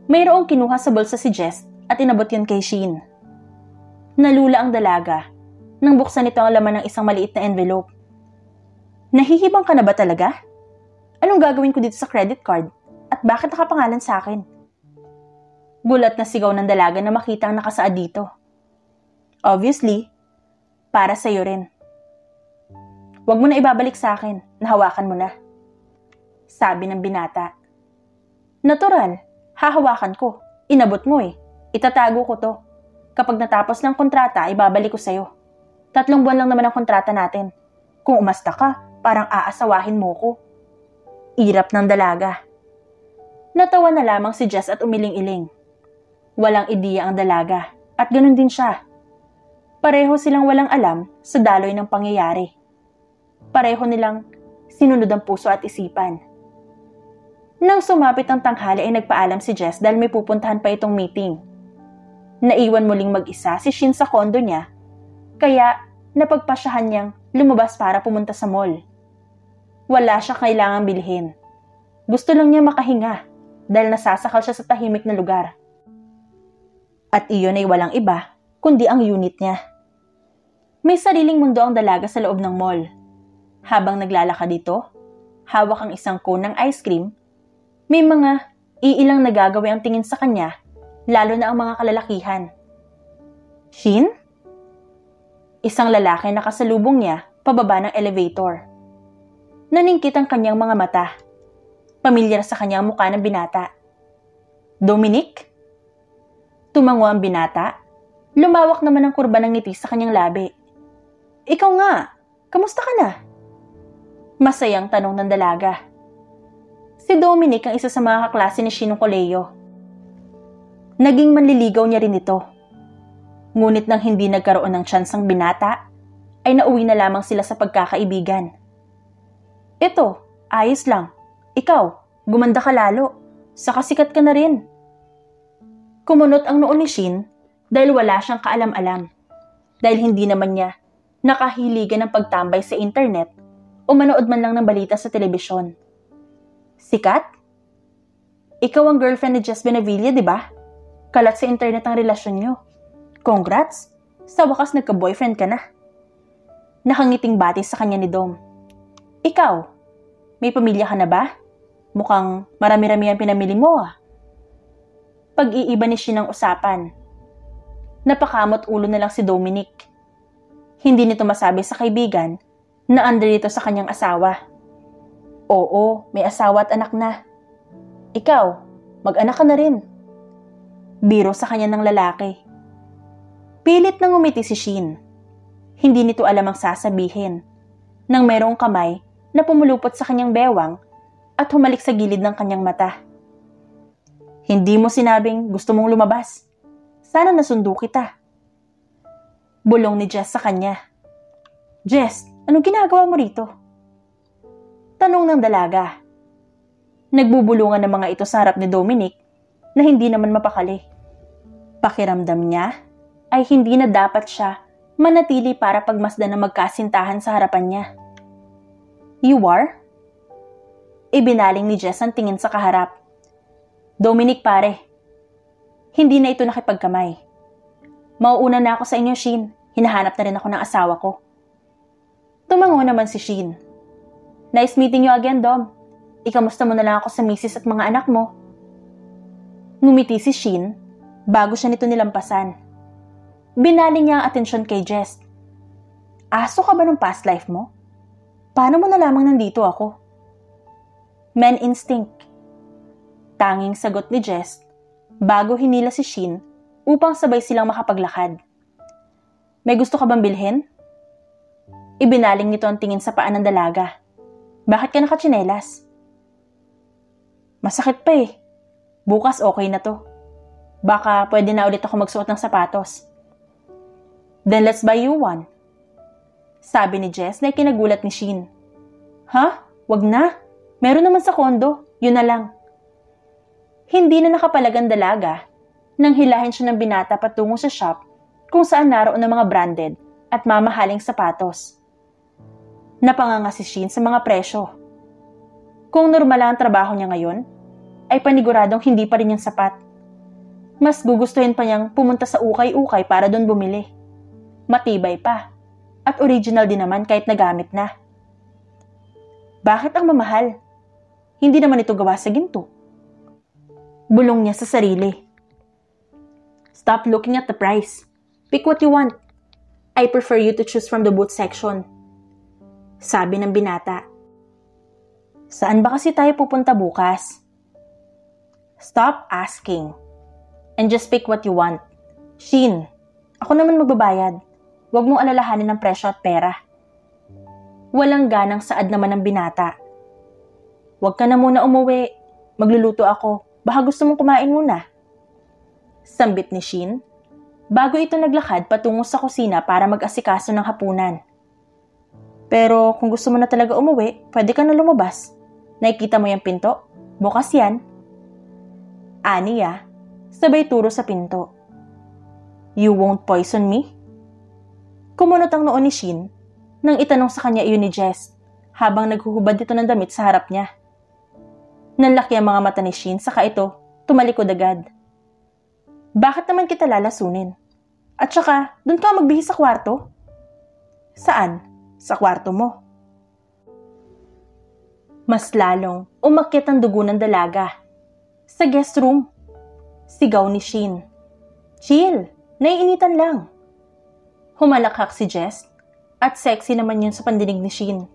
S1: Mayroong kinuha sa bulsa si Jess at inabot yun kay Shin. Nalula ang dalaga nang buksan nito ang laman ng isang maliit na envelope. Nahihibang ka na ba talaga? Anong gagawin ko dito sa credit card? At bakit nakapangalan sa akin? Gulat na sigaw ng dalaga na makita ang nakasaad dito. Obviously, para sa'yo rin. Huwag mo na ibabalik sa akin, nahawakan mo na. Sabi ng binata. Natural, hahawakan ko. Inabot mo eh. Itatago ko to. Kapag natapos ng kontrata, ibabalik ko sa'yo. 3 buwan lang naman ang kontrata natin. Kung umasta ka, parang aasawahin mo ko. Irap ng dalaga. Natawa na lamang si Jess at umiling-iling. Walang ideya ang dalaga at ganun din siya. Pareho silang walang alam sa daloy ng pangyayari. Pareho nilang sinunod ang puso at isipan. Nang sumapit ang tanghali ay nagpaalam si Jess dahil may pupuntahan pa itong meeting. Naiwan muling mag-isa si Shin sa kondo niya, kaya napagpasyahan niyang lumabas para pumunta sa mall. Wala siya kailangang bilhin. Gusto lang niya makahinga dahil nasasakal siya sa tahimik na lugar. At iyon ay walang iba kundi ang unit niya. May sariling mundo ang dalaga sa loob ng mall. Habang naglalakad dito, hawak ang isang cone ng ice cream, may mga iilang nagagawi ang tingin sa kanya, lalo na ang mga kalalakihan. Shin? Isang lalaki nakasalubong niya pababa ng elevator. Naningkit ang kanyang mga mata. Pamilyar sa kanyang mukha ng binata. Dominic? Tumango ang binata. Lumawak naman ang kurba ng ngiti sa kanyang labi. Ikaw nga, kamusta ka na? Masayang tanong ng dalaga. Si Dominic ang isa sa mga kaklase ni Shin noong kolehiyo. Naging manliligaw niya rin ito. Ngunit nang hindi nagkaroon ng tsansang binata, ay nauwi na lamang sila sa pagkakaibigan. Ito, ayos lang. Ikaw, gumanda ka lalo. Saka sikat ka na rin. Kumunot ang noo ni Shin dahil wala siyang kaalam-alam. Dahil hindi naman niya nakahiligan ng pagtambay sa internet o manood man lang ng balita sa telebisyon. Sikat? Ikaw ang girlfriend ni Jess Benavilla, di ba? Kalat sa internet ang relasyon niyo. Congrats! Sa wakas nagka-boyfriend ka na. Nakangiting bati sa kanya ni Dom. Ikaw, may pamilya ka na ba? Mukhang marami-rami ang pinamili mo ah. Pag-iiba ni Shin ang usapan. Napakamot ulo na lang si Dominic. Hindi nito masabi sa kaibigan na under ito sa kanyang asawa. Oo, may asawa at anak na. Ikaw, mag-anak ka na rin. Biro sa kanya ng lalaki. Pilit nang umiti si Shin. Hindi nito alam ang sasabihin. Nang merong kamay na pumulupot sa kanyang bewang at humalik sa gilid ng kanyang mata. Hindi mo sinabing gusto mong lumabas. Sana nasundo kita. Bulong ni Jess sa kanya. Jess, anong ginagawa mo rito? Tanong ng dalaga. Nagbubulungan ng mga ito sa harap ni Dominic na hindi naman mapakali. Pakiramdam niya ay hindi na dapat siya manatili para pagmasdan na magkasintahan sa harapan niya. You are? Ibinaling ni Jess ang tingin sa kaharap. Dominic pare, hindi na ito nakipagkamay. Mauuna na ako sa inyo, Shin. Hinahanap na rin ako ng asawa ko. Tumango naman si Shin. Nice meeting you again, Dom. Ikamusta mo na lang ako sa misis at mga anak mo. Ngumiti si Shin bago siya nito nilampasan. Binaling niya ang atensyon kay Jess. Aso ka ba ng past life mo? Paano mo nalamang nandito ako? Men instinct. Tanging sagot ni Jess bago hinila si Shin upang sabay silang makapaglakad. May gusto ka bang bilhin? Ibinaling nito ang tingin sa paa ng dalaga. Bakit ka nakatsinelas? Masakit pa eh. Bukas okay na to. Baka pwede na ulit ako magsuot ng sapatos. Then let's buy you one. Sabi ni Jess na ikinagulat ni Shin. Ha? Wag na. Meron naman sa kondo. Yun na lang. Hindi na nakapalagang dalaga nang hilahin siya ng binata patungo sa shop kung saan naroon ang mga branded at mamahaling sapatos. Napanganga si Shin sa mga presyo. Kung normal ang trabaho niya ngayon, ay paniguradong hindi pa rin yung sapat. Mas gugustuhin pa niyang pumunta sa ukay-ukay para doon bumili. Matibay pa. At original din naman kahit nagamit na. Bakit ang mamahal? Hindi naman ito gawa sa ginto. Bulong niya sa sarili. Stop looking at the price. Pick what you want. I prefer you to choose from the boot section. Sabi ng binata. Saan ba kasi tayo pupunta bukas? Stop asking. And just pick what you want. Shin, ako naman magbabayad. Huwag mong alalahanin ng presyo at pera. Walang ganang saad naman ng binata. Huwag ka na muna umuwi. Magluluto ako. Baka gusto mong kumain muna. Sambit ni Shin, bago ito naglakad patungo sa kusina para mag-asikaso ng hapunan. Pero kung gusto mo na talaga umuwi, pwede ka na lumabas. Nakikita mo yung pinto? Bukas yan. Aniya, sabay turo sa pinto. You won't poison me? Kumunot ang noo ni Shin nang itanong sa kanya iyon ni Jess habang naghuhubad ito ng damit sa harap niya. Nanlaki ang mga mata ni Shin saka ito tumalikod agad. Bakit naman kita lalasunin? At saka, doon ka magbihis sa kwarto? Saan? Sa kwarto mo. Mas lalong umakyat ang dugo ng dalaga. Sa guest room. Sigaw ni Shin. Chill, naiinitan lang. Humalakhak si Jess at sexy naman yun sa pandinig ni Shin.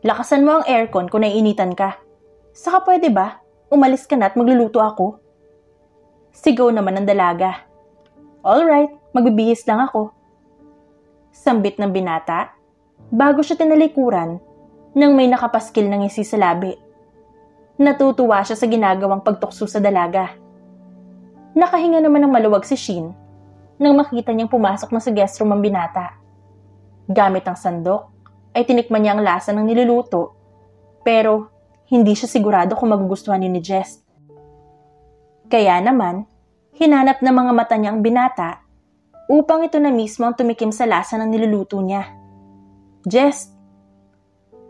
S1: Lakasan mo ang aircon kung naiinitan ka. Saka pwede ba? Umalis ka na at magluluto ako. Sigaw naman ng dalaga. Alright, magbibihis lang ako. Sambit ng binata, bago siya tinalikuran nang may nakapaskil ng ngisi sa labi. Natutuwa siya sa ginagawang pagtukso sa dalaga. Nakahinga naman ng maluwag si Shin nang makita niyang pumasok na sa guest room ang binata. Gamit ang sandok, ay tinikman niya ang lasa ng niluluto, pero hindi siya sigurado kung magugustuhan ni Jess. Kaya naman, hinanap ng mga mata niya ang binata upang ito na mismo ang tumikim sa lasa ng niluluto niya. Jess!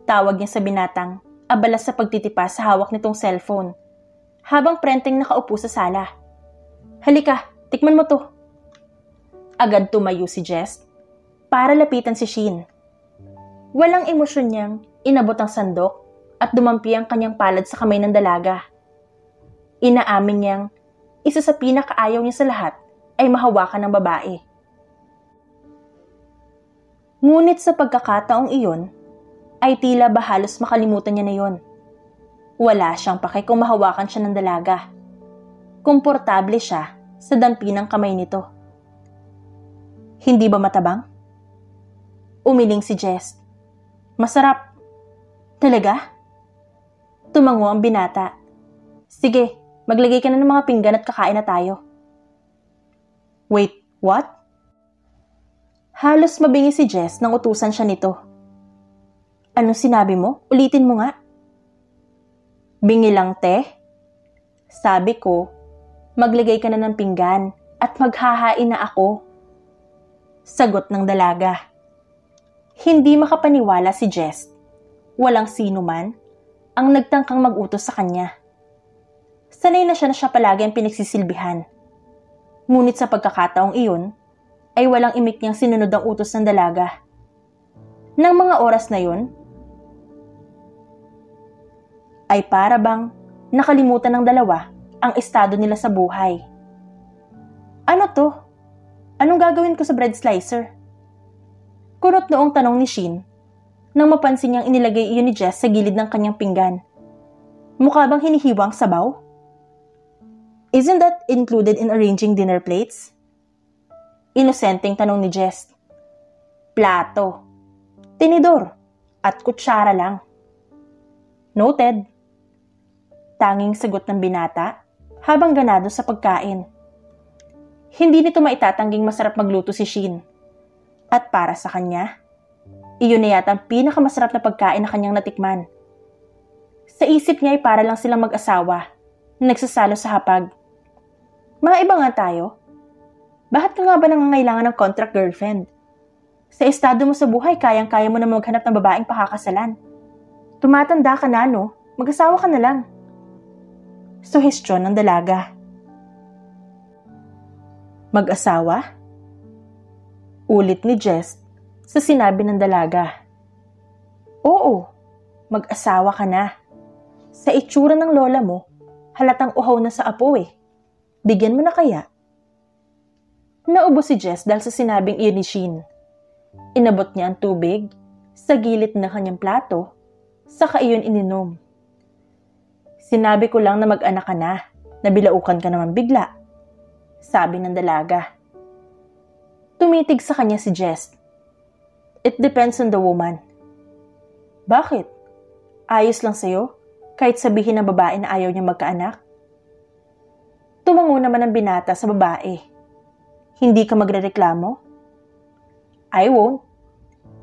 S1: Tawag niya sa binatang abala sa pagtitipa sa hawak nitong cellphone habang prenteng nakaupo sa sala. Halika, tikman mo to. Agad tumayo si Jess para lapitan si Shin. Walang emosyon niyang inabot ang sandok at dumampi ang kanyang palad sa kamay ng dalaga. Inaamin niyang isa sa pinakaayaw niya sa lahat ay mahawakan ng babae. Ngunit sa pagkakataong iyon, ay tila ba halos makalimutan niya na yon. Wala siyang pake kung mahawakan siya ng dalaga. Komportable siya sa dampi ng kamay nito. Hindi ba matabang? Umiling si Jess. Masarap. Talaga? Tumango ang binata. Sige, maglagay ka na ng mga pinggan at kakain na tayo. Wait, what? Halos mabingi si Jess nang utusan siya nito. Anong sinabi mo? Ulitin mo nga. Bingi lang, te. Sabi ko, maglagay ka na ng pinggan at maghahain na ako. Sagot ng dalaga. Hindi makapaniwala si Jess. Walang sino man ang nagtangkang mag-utos sa kanya. Sanay na siya palagi ang pinagsisilbihan. Ngunit sa pagkakataong iyon, ay walang imik niyang sinunod ang utos ng dalaga. Nang mga oras na yun, ay para bang nakalimutan ng dalawa ang estado nila sa buhay. Ano to? Anong gagawin ko sa bread slicer? Kunot noong tanong ni Shin nang mapansin niyang inilagay iyon ni Jess sa gilid ng kanyang pinggan. Mukha bang hinihiwang sabaw? Isn't that included in arranging dinner plates? Inosenteng tanong ni Jess. Plato, tinidor, at kutsara lang. Noted. Tanging sagot ng binata habang ganado sa pagkain. Hindi nito maitatangging masarap magluto si Shin. At para sa kanya, iyon na yata ang pinakamasarap na pagkain na kanyang natikman. Sa isip niya ay para lang silang mag-asawa na nagsasalo sa hapag. Mga iba nga tayo. Bakit ka nga ba nangangailangan ng contract girlfriend? Sa estado mo sa buhay, kayang-kaya mo na maghanap ng babaeng pakakasalan. Tumatanda ka na, no? Mag-asawa ka na lang. Suhestyon ng dalaga. Mag-asawa? Ulit ni Jess sa sinabi ng dalaga. Oo, mag-asawa ka na. Sa itsura ng lola mo, halatang uhaw na sa apo eh. Bigyan mo na kaya? Naubo si Jess dahil sa sinabing iyon ni Shin. Inabot niya ang tubig sa gilid ng kanyang plato, saka iyon ininom. Sinabi ko lang na mag-anak ka na, nabilaukan ka naman bigla, sabi ng dalaga. Tumitig sa kanya si Jess. It depends on the woman. Bakit? Ayos lang sa'yo, kahit sabihin ng babae na ayaw niya magkaanak? Tumango naman ang binata sa babae. Hindi ka magrereklamo? I won't.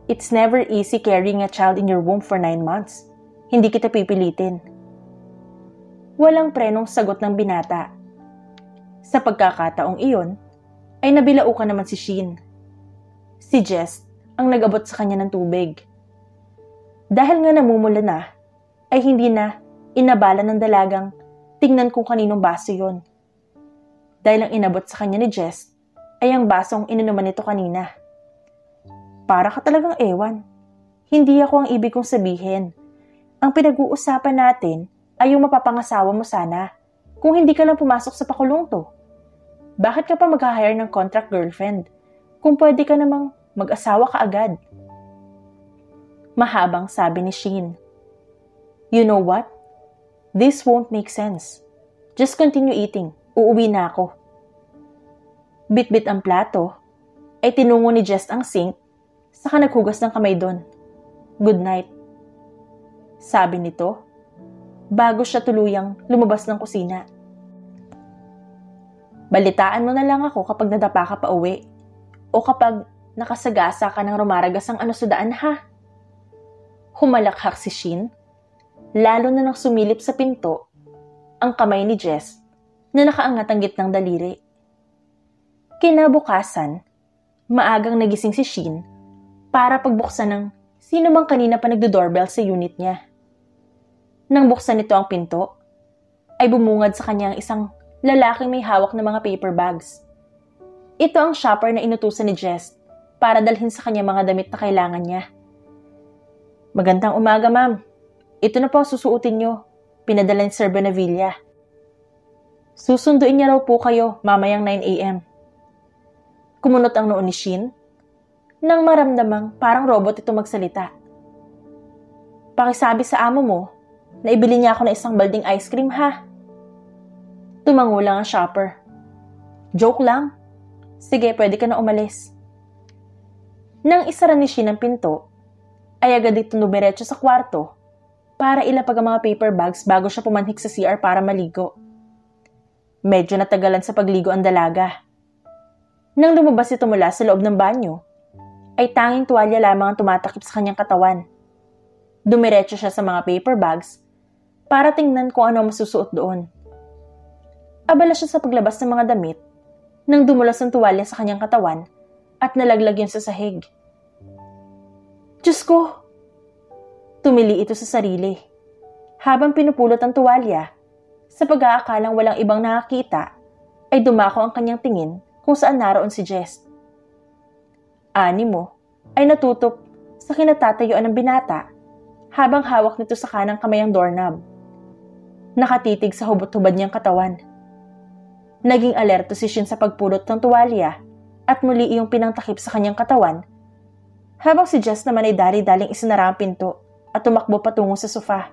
S1: It's never easy carrying a child in your womb for 9 months. Hindi kita pipilitin. Walang prenong sagot ng binata. Sa pagkakataong iyon, ay nabilaukan naman si Shin. Si Jess ang nag-abot sa kanya ng tubig. Dahil nga namumula na, ay hindi na inabala ng dalagang tingnan kung kaninong baso yon. Dahil ang inabot sa kanya ni Jess ay ang basong ininuman nito kanina. Para ka talagang ewan. Hindi ako ang ibig kong sabihin. Ang pinag-uusapan natin ay yung mapapangasawa mo sana kung hindi ka lang pumasok sa pakulong to. Bakit ka pa mag-hire ng contract girlfriend kung pwede ka namang mag-asawa ka agad? Mahabang sabi ni Shin. You know what? This won't make sense. Just continue eating. Uuwi na ako. Bit-bit ang plato, ay tinungo ni Jess ang sink, saka naghugas ng kamay doon. Good night. Sabi nito, bago siya tuluyang lumabas ng kusina. Balitaan mo na lang ako kapag nadapa ka pa uwi, o kapag nakasagasa ka ng rumaragas ang ano sa daan ha. Humalakhak si Shin, lalo na nang sumilip sa pinto ang kamay ni Jess na nakaangat ang gitnang daliri. Kinabukasan, maagang nagising si Shin para pagbuksan ng sino mang kanina pa nagdo-doorbell sa unit niya. Nang buksan nito ang pinto, ay bumungad sa kanya ang isang lalaking may hawak na mga paper bags. Ito ang shopper na inutusan ni Jess para dalhin sa kanya mga damit na kailangan niya. Magandang umaga, ma'am. Ito na po susuotin niyo. Pinadala ni Sir Bonavilla. Susunduin niya raw po kayo mamayang 9 a.m. Kumunot ang noo ni Shin nang maramdamang parang robot ito magsalita. Pakisabi sa amo mo na ibili niya ako ng isang balding ice cream ha. Tumango lang ang shopper. Joke lang. Sige, pwede ka na umalis. Nang isara ni Shin ang pinto, ay agad itong dumiretso sa kwarto para ilapag ang mga paper bags bago siya pumanhik sa CR para maligo. Medyo natagalan sa pagligo ang dalaga. Nang lumabas ito mula sa loob ng banyo, ay tanging tuwalya lamang ang tumatakip sa kanyang katawan. Dumiretso siya sa mga paper bags para tingnan kung ano ang masusuot doon. Abala siya sa paglabas ng mga damit nang dumulas ang tuwalya sa kanyang katawan at nalaglag yun sa sahig. Diyos ko! Tumili ito sa sarili. Habang pinupulot ang tuwalya, sa pag-aakalang walang ibang nakakita, ay dumako ang kanyang tingin kung saan naroon si Jess. Animo ay natutop sa kinatatayuan ng binata habang hawak nito sa kanang kamay ang doorknob. Nakatitig sa hubot-hubad niyang katawan. Naging alerto si Shin sa pagpulot ng tuwalya at muli iyong pinangtakip sa kanyang katawan habang si Jess naman ay dali-daling isinara ang pinto at tumakbo patungo sa sofa.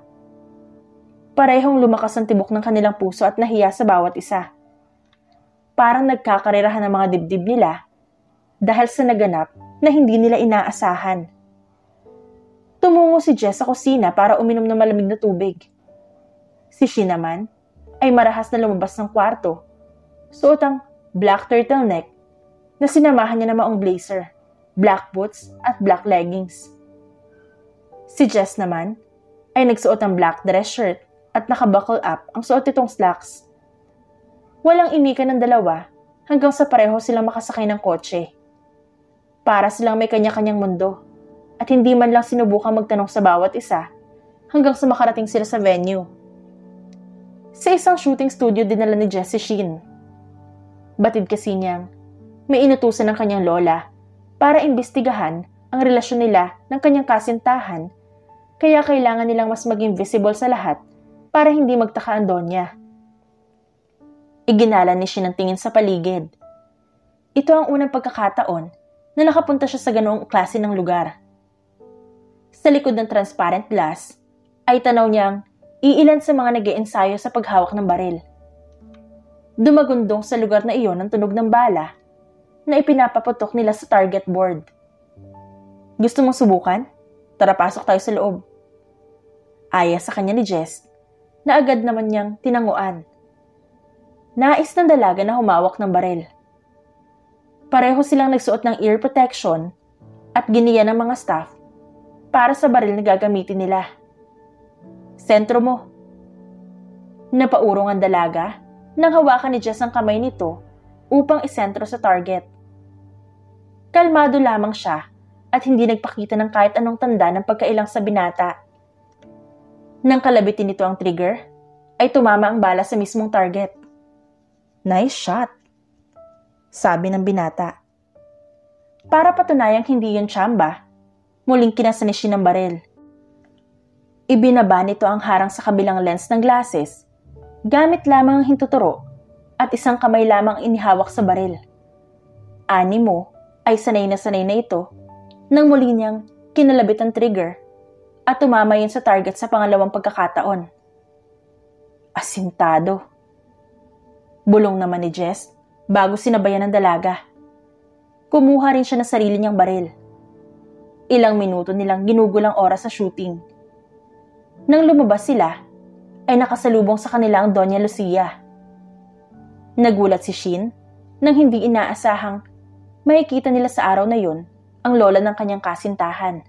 S1: Parehong lumakas ang tibok ng kanilang puso at nahiya sa bawat isa parang nagkakarirahan ng mga dibdib nila dahil sa naganap na hindi nila inaasahan. Tumungo si Jess sa kusina para uminom ng malamig na tubig. Si Shin naman ay marahas na lumabas ng kwarto, suot ang black turtleneck na sinamahan niya ng maong blazer, black boots at black leggings. Si Jess naman ay nagsuot ng black dress shirt at nakabuckle up ang suot nitong slacks. Walang imikan ng dalawa hanggang sa pareho silang makasakay ng kotse. Para silang may kanya-kanyang mundo at hindi man lang sinubukang magtanong sa bawat isa hanggang sa makarating sila sa venue. Sa isang shooting studio dinala ni Jess si Shin. Batid kasi niyang may inutusan ng kanyang lola para imbestigahan ang relasyon nila ng kanyang kasintahan, kaya kailangan nilang mas maging visible sa lahat para hindi magtaka ang Donya. Iginala ni Shin ang tingin sa paligid. Ito ang unang pagkakataon na nakapunta siya sa ganoong klase ng lugar. Sa likod ng transparent glass ay tanaw niyang iilan sa mga nag-iensayo sa paghawak ng baril. Dumagundong sa lugar na iyon ang tunog ng bala na ipinapaputok nila sa target board. Gusto mong subukan? Tara, pasok tayo sa loob. Aya sa kanya ni Jess na agad naman niyang tinanguan. Nais ng dalaga na humawak ng baril. Pareho silang nagsuot ng ear protection at giniya ng mga staff para sa baril na gagamitin nila. Sentro mo. Napaurong ang dalaga nang hawakan ni Jess ang kamay nito upang isentro sa target. Kalmado lamang siya at hindi nagpakita ng kahit anong tanda ng pagkailang sa binata. Nang kalabitin nito ang trigger, ay tumama ang bala sa mismong target. Nice shot, sabi ng binata. Para patunayang hindi yun tsamba, muling kinasa ni Shin ng baril. Ibinaba nito ang harang sa kabilang lens ng glasses, gamit lamang ang hintuturo at isang kamay lamang inihawak sa baril. Animo ay sanay na ito nang muli niyang kinalabit ang trigger at tumama yun sa target sa pangalawang pagkakataon. Asintado. Bulong naman ni Jess bago sinabayan ng dalaga. Kumuha rin siya ng sarili niyang baril. Ilang minuto nilang ginugulang oras sa shooting. Nang lumabas sila, ay nakasalubong sa kanila ang Doña Lucia. Nagulat si Shin nang hindi inaasahang makikita nila sa araw na yun ang lola ng kanyang kasintahan.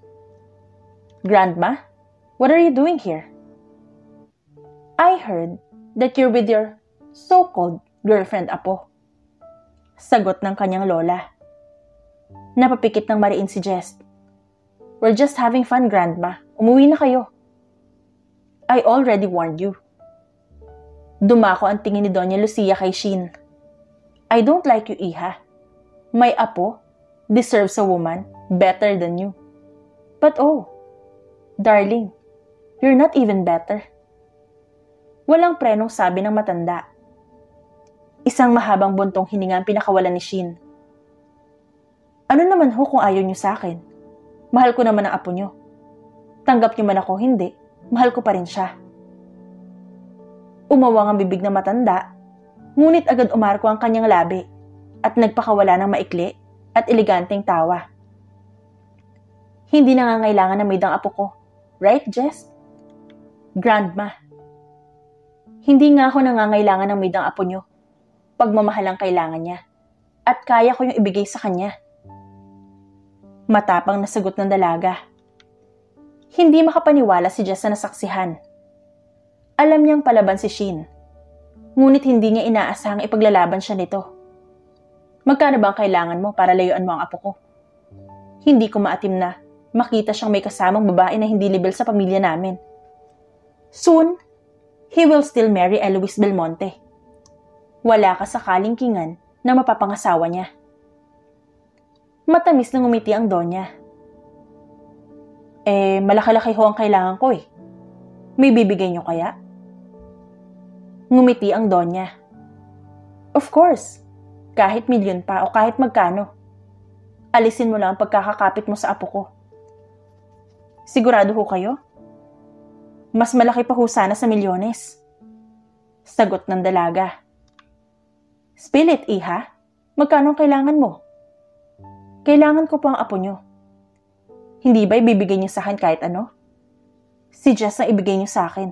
S1: Grandma, what are you doing here? I heard that you're with your so-called girlfriend, Apo. Sagot ng kanyang lola. Napapikit ng mariin si Jess. We're just having fun, Grandma. Umuwi na kayo. I already warned you. Dumako ang tingin ni Doña Lucia kay Shin. I don't like you, Iha. My Apo deserves a woman better than you. But oh, darling, you're not even better. Walang prenong sabi ng matanda. Isang mahabang buntong hininga ang pinakawalan ni Shin. Ano naman ho kung ayaw niyo sa akin? Mahal ko naman ang apo niyo. Tanggap niyo man ako, hindi. Mahal ko pa rin siya. Umawang ang bibig ng matanda, ngunit agad umarko ang kanyang labi at nagpakawala ng maikli at eleganteng tawa. Hindi nangangailangan na maidang apo ko. Right, Jess? Grandma. Hindi nga ako nangangailangan ng maidang apo niyo. Pagmamahal ang kailangan niya. At kaya ko yung ibigay sa kanya. Matapang na sagot ng dalaga. Hindi makapaniwala si Jess na nasaksihan. Alam niyang palaban si Shin. Ngunit hindi niya inaasahang ipaglalaban siya nito. Magkano ba ang kailangan mo para layuan mo ang apo ko? Hindi ko maatim na makita siyang may kasamang babae na hindi libel sa pamilya namin. Soon, he will still marry Eloise Belmonte. Wala ka sa kalingkingan na mapapangasawa niya. Matamis na ngumiti ang Donya. Malaki-laki ho ang kailangan ko eh. May bibigay niyo kaya? Ngumiti ang Donya. Of course, kahit milyon pa o kahit magkano. Alisin mo lang ang pagkakakapit mo sa apo ko. Sigurado ho kayo? Mas malaki pa ho sana sa milyones. Sagot ng dalaga. Spill it, iha. Magkano ang kailangan mo? Kailangan ko po ang apo nyo. Hindi ba ibibigay niyo sa akin kahit ano? Si Jess ang ibigay niyo sa akin.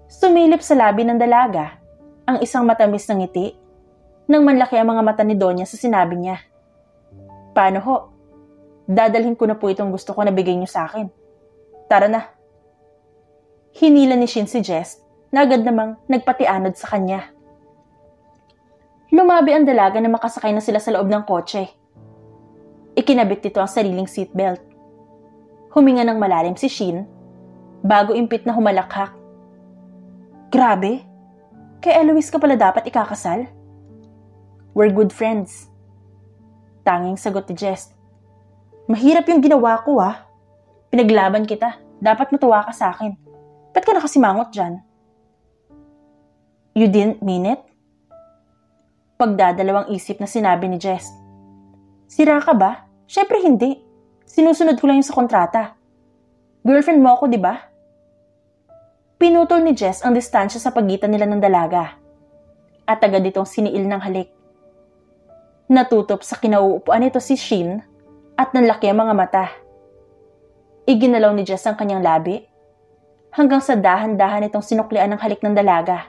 S1: Sumilip sa labi ng dalaga ang isang matamis na ngiti nang manlaki ang mga mata ni Donya sa sinabi niya. Paano ho? Dadalhin ko na po itong gusto ko na bigay niyo sa akin. Tara na. Hinila ni Shin si Jess na agad namang nagpatianod sa kanya. Lumabi ang dalaga na makasakay na sila sa loob ng kotse. Ikinabit nito ang sariling seatbelt. Huminga ng malalim si Shin bago impit na humalakhak. Grabe! Kay Eloise ka pala dapat ikakasal? We're good friends. Tanging sagot ni Jess. Mahirap yung ginawa ko Pinaglaban kita. Dapat matuwa ka sa akin. Ba't ka nakasimangot dyan? You didn't mean it? Pagdadalawang isip na sinabi ni Jess. Sira ka ba? Syempre hindi. Sinusunod ko lang yung sa kontrata. Girlfriend mo ako, di ba? Pinutol ni Jess ang distansya sa pagitan nila ng dalaga. At agad itong siniil ng halik. Natutop sa kinauupuan nito si Shin at nanlaki ang mga mata. Iginalaw ni Jess ang kanyang labi hanggang sa dahan-dahan itong sinuklian ng halik ng dalaga.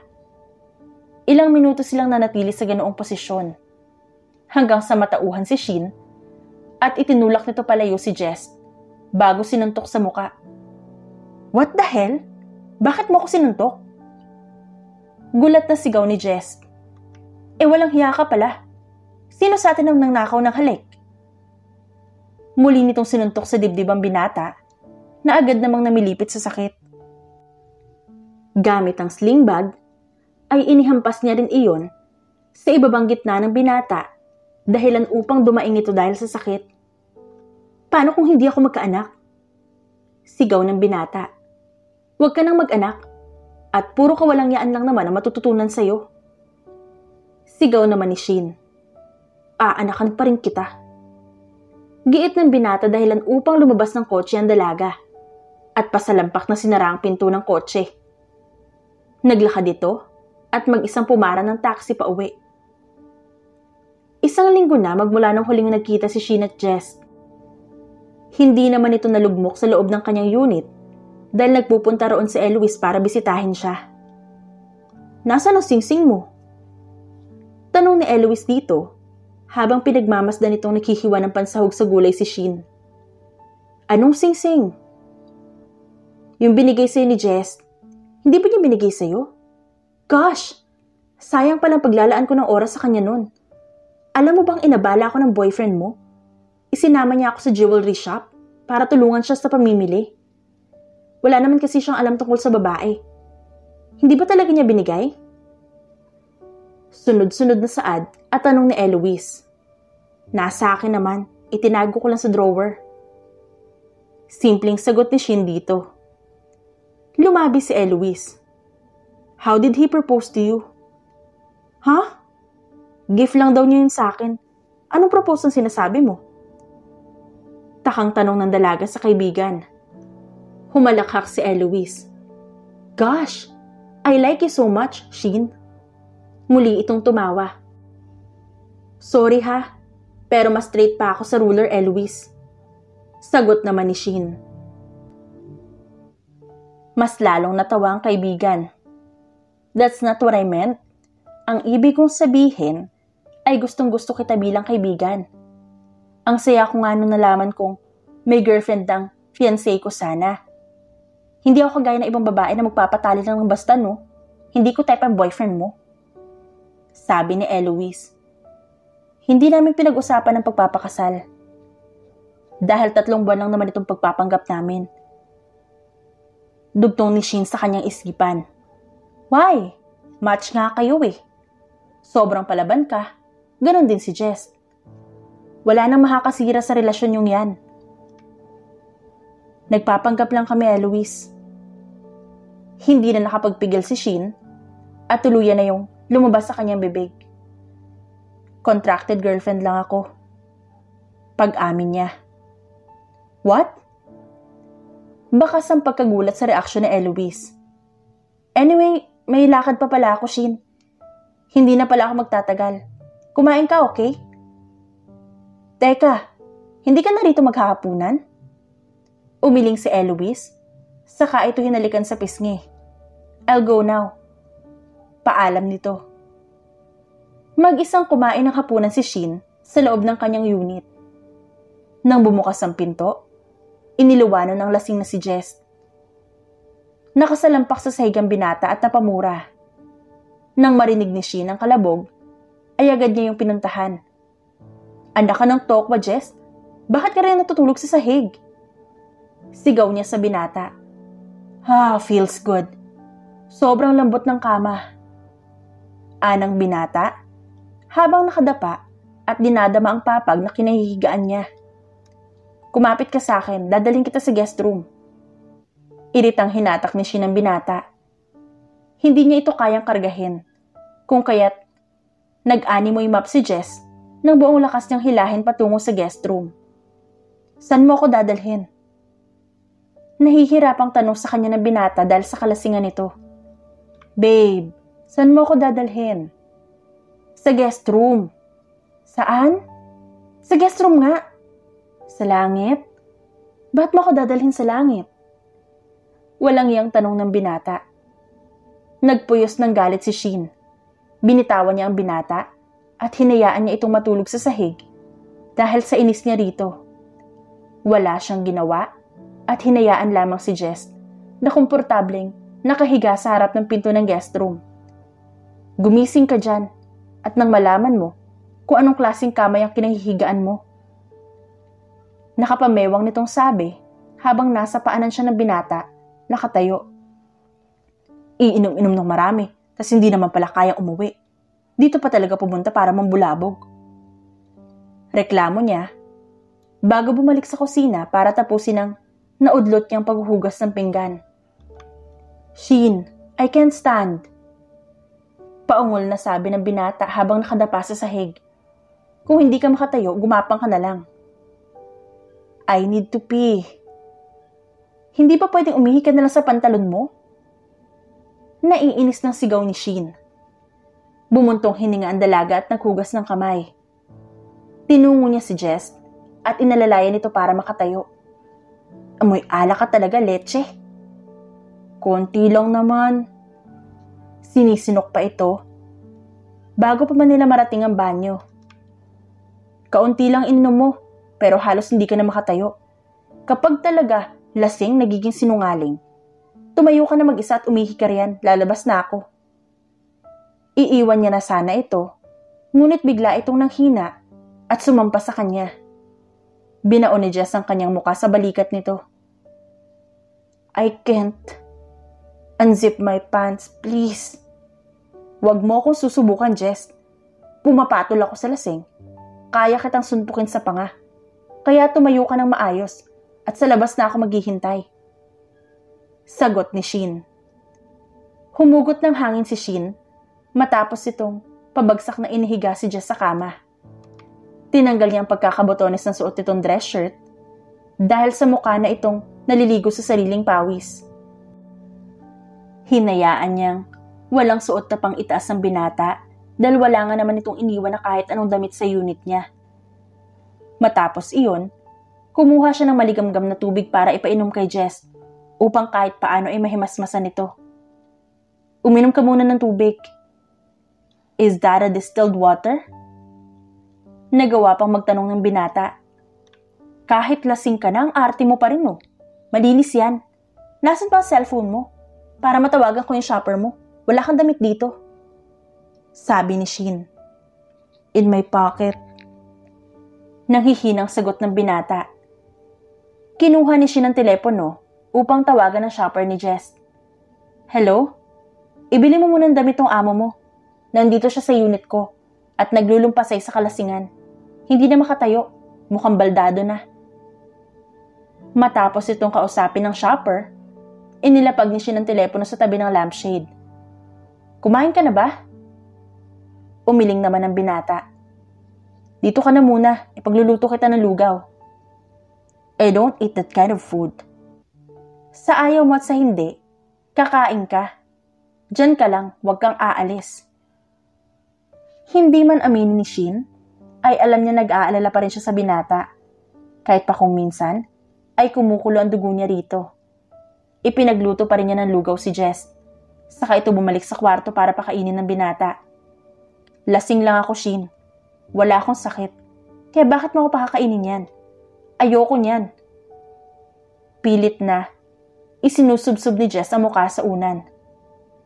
S1: Ilang minuto silang nanatili sa ganoong posisyon hanggang sa matauhan si Shin at itinulak nito palayo si Jess bago sinuntok sa muka. What the hell? Bakit mo ako sinuntok? Gulat na sigaw ni Jess. Walang hiya ka pala. Sino sa atin ang nangnakaw ng halik? Muli nitong sinuntok sa dibdib ang binata na agad namang namilipit sa sakit. Gamit ang sling bag, ay inihampas niya rin iyon sa ibabang gitna ng binata dahilan upang dumaing ito dahil sa sakit. Paano kung hindi ako magkaanak? Sigaw ng binata. Huwag ka nang mag-anak at puro kawalang yaan lang naman ang matututunan sa'yo. Sigaw naman ni Shin. Aanakan pa rin kita. Giit ng binata dahilan upang lumabas ng kotse ang dalaga at pasalampak na sinara ang pinto ng kotse. Naglakad ito at mag-isang pumara ng taxi pa uwi. Isang linggo na magmula nung huling nagkita si Shin at Jess. Hindi naman ito nalugmok sa loob ng kanyang unit dahil nagpupunta roon si Eloise para bisitahin siya. Nasaan ang singsing mo? Tanong ni Eloise dito habang pinagmamasdan itong nakhihiwa ng pansahog sa gulay si Shin. Anong singsing? Yung binigay sa'yo ni Jess. Hindi ba niya binigay sa'yo? Gosh! Sayang palang paglalaan ko ng oras sa kanya nun. Alam mo bang inabala ako ng boyfriend mo? Isinama niya ako sa jewelry shop para tulungan siya sa pamimili. Wala naman kasi siyang alam tungkol sa babae. Hindi ba talaga niya binigay? Sunod-sunod na saad at tanong ni Eloise. Nasa akin naman, itinago ko lang sa drawer. Simpleng sagot ni Shin dito. Lumabi si Eloise. How did he propose to you? Huh? Gift lang daw niya yun sa akin. Anong propose ang sinasabi mo? Takang tanong ng dalaga sa kaibigan. Humalakhak si Eloise. Gosh, I like you so much, Shin. Muli itong tumawa. Sorry ha, pero mas straight pa ako sa ruler, Eloise. Sagot naman ni Shin. Mas lalong natawa ang kaibigan. That's not what I meant. Ang ibig kong sabihin ay gustong-gusto kita bilang kaibigan. Ang saya ko nga nung nalaman kong may girlfriend ng fiancé ko sana. Hindi ako kagaya ng ibang babae na magpapatali lang ng basta, no? Hindi ko type ang boyfriend mo. Sabi ni Eloise. Hindi namin pinag-usapan ang pagpapakasal. Dahil 3 buwan lang naman itong pagpapanggap namin. Dugtong ni Shin sa kanyang isipan. Why? Match nga kayo eh. Sobrang palaban ka. Ganon din si Jess. Wala nang makakasira sa relasyon yung yan. Nagpapanggap lang kami, Eloise. Hindi na nakapagpigil si Shin at tuluyan na yung lumabas sa kanyang bibig. Contracted girlfriend lang ako. Pag-amin niya. What? Bakas ang pagkagulat sa reaksyon ni Eloise. Anyway, may lakad pa pala ako, Shin. Hindi na pala ako magtatagal. Kumain ka, okay? Teka, hindi ka na rito maghahapunan? Umiling si Eloise, saka ito hinalikan sa pisngi. I'll go now. Paalam nito. Mag-isang kumain ng hapunan si Shin sa loob ng kanyang unit. Nang bumukas ang pinto, iniluwanan ng lasing na si Jess. Nakasalampak sa sahig ang binata at napamura. Nang marinig ni Shin ang kalabog, ay agad niya yung pinuntahan. Anak ka ng tokwa, Jess? Bakit ka rin natutulog sa sahig? Sigaw niya sa binata. Feels good. Sobrang lambot ng kama. Anang binata, habang nakadapa at dinadama ang papag na kinahihigaan niya. Kumapit ka sa akin, dadalhin kita sa guest room. Iritang hinatak ni Shin ang binata. Hindi niya ito kayang kargahin, kung kaya't nag-animoy map si Jess nang buong lakas niyang hilahin patungo sa guest room. San mo ko dadalhin? Nahihirapang tanong sa kanya ng binata dahil sa kalasingan nito. Babe, saan mo ko dadalhin? Sa guest room. Saan? Sa guest room nga. Sa langit? Ba't mo ko dadalhin sa langit? Walang iyang tanong ng binata. Nagpuyos ng galit si Shin. Binitawan niya ang binata at hinayaan niya itong matulog sa sahig dahil sa inis niya rito. Wala siyang ginawa at hinayaan lamang si Jess na komportableng nakahiga sa harap ng pinto ng guest room. Gumising ka dyan at nang malaman mo kung anong klaseng kamay ang kinahihigaan mo. Nakapamewang nitong sabi habang nasa paanan siya ng binata, nakatayo. Iinom-inom ng marami, tas hindi naman pala kayang umuwi. Dito pa talaga pumunta para mambulabog. Reklamo niya, bago bumalik sa kusina para tapusin ang naudlot niyang paghuhugas ng pinggan. Shin, I can't stand. Paungol na sabi ng binata habang nakadapa sa sahig. Kung hindi ka makatayo, gumapang ka na lang. I need to pee. Hindi pa pwedeng umihi ka na lang sa pantalon mo? Naiinis ng sigaw ni Shin. Bumuntong hininga ang dalaga at naghugas ng kamay. Tinungo niya si Jess at inalalayan ito para makatayo. Amoy alak ka talaga, leche. Konti lang naman. Sinisinok pa ito. Bago pa man nila marating ang banyo. Kaunti lang ininom mo, pero halos hindi ka na makatayo. Kapag talaga lasing nagiging sinungaling, tumayo ka na mag-isa at umihi ka riyan, lalabas na ako. Iiwan niya na sana ito, ngunit bigla itong nanghina at sumampas sa kanya. Binaon ni Jess ang kanyang muka sa balikat nito. I can't. Unzip my pants, please. Huwag mo akong susubukan, Jess. Pumapatol ako sa lasing. Kaya kitang sunpukin sa panga. Kaya tumayo ka ng maayos at sa labas na ako maghihintay. Sagot ni Shin. Humugot ng hangin si Shin matapos itong pabagsak na inihiga si Jess sa kama. Tinanggal niya ang pagkakabotones ng suot nitong dress shirt dahil sa mukha na itong naliligo sa sariling pawis. Hinayaan niyang walang suot na pang itaas ang binata dahil wala nga naman itong iniwan na kahit anong damit sa unit niya. Matapos iyon, kumuha siya ng maligamgam na tubig para ipainom kay Jess upang kahit paano ay mahimasmasan ito. Uminom ka muna ng tubig. Is that a distilled water? Nagawa pang magtanong ng binata. Kahit lasing ka na, ang arte mo pa rin no. Malinis yan. Nasaan pa ang cellphone mo? Para matawagan ko yung shopper mo. Wala kang damit dito. Sabi ni Shin. In my pocket. Nanghihinang sagot ng binata. Kinuha ni Shin ang telepono upang tawagan ang shopper ni Jess. Hello? Ibili mo muna ng damit ng amo mo. Nandito siya sa unit ko at naglulumpasay sa kalasingan. Hindi na makatayo. Mukhang baldado na. Matapos itong kausapin ng shopper, inilapag ni Shin ang telepono sa tabi ng lampshade. Kumain ka na ba? Umiling naman ang binata. Dito ka na muna, ipagluluto kita ng lugaw. I don't eat that kind of food. Sa ayaw mo at sa hindi, kakain ka. Diyan ka lang, huwag kang aalis. Hindi man aminin ni Shin, ay alam niya nag-aalala pa rin siya sa binata. Kahit pa kung minsan, ay kumukulo ang dugo niya rito. Ipinagluto pa rin niya ng lugaw si Jess. Saka ito bumalik sa kwarto para pakainin ng binata. Lasing lang ako, Shin. Wala akong sakit. Kaya bakit mo ako pakakainin yan? Ayoko niyan. Pilit na, isinusubsob ni Jess ang mukha sa unan.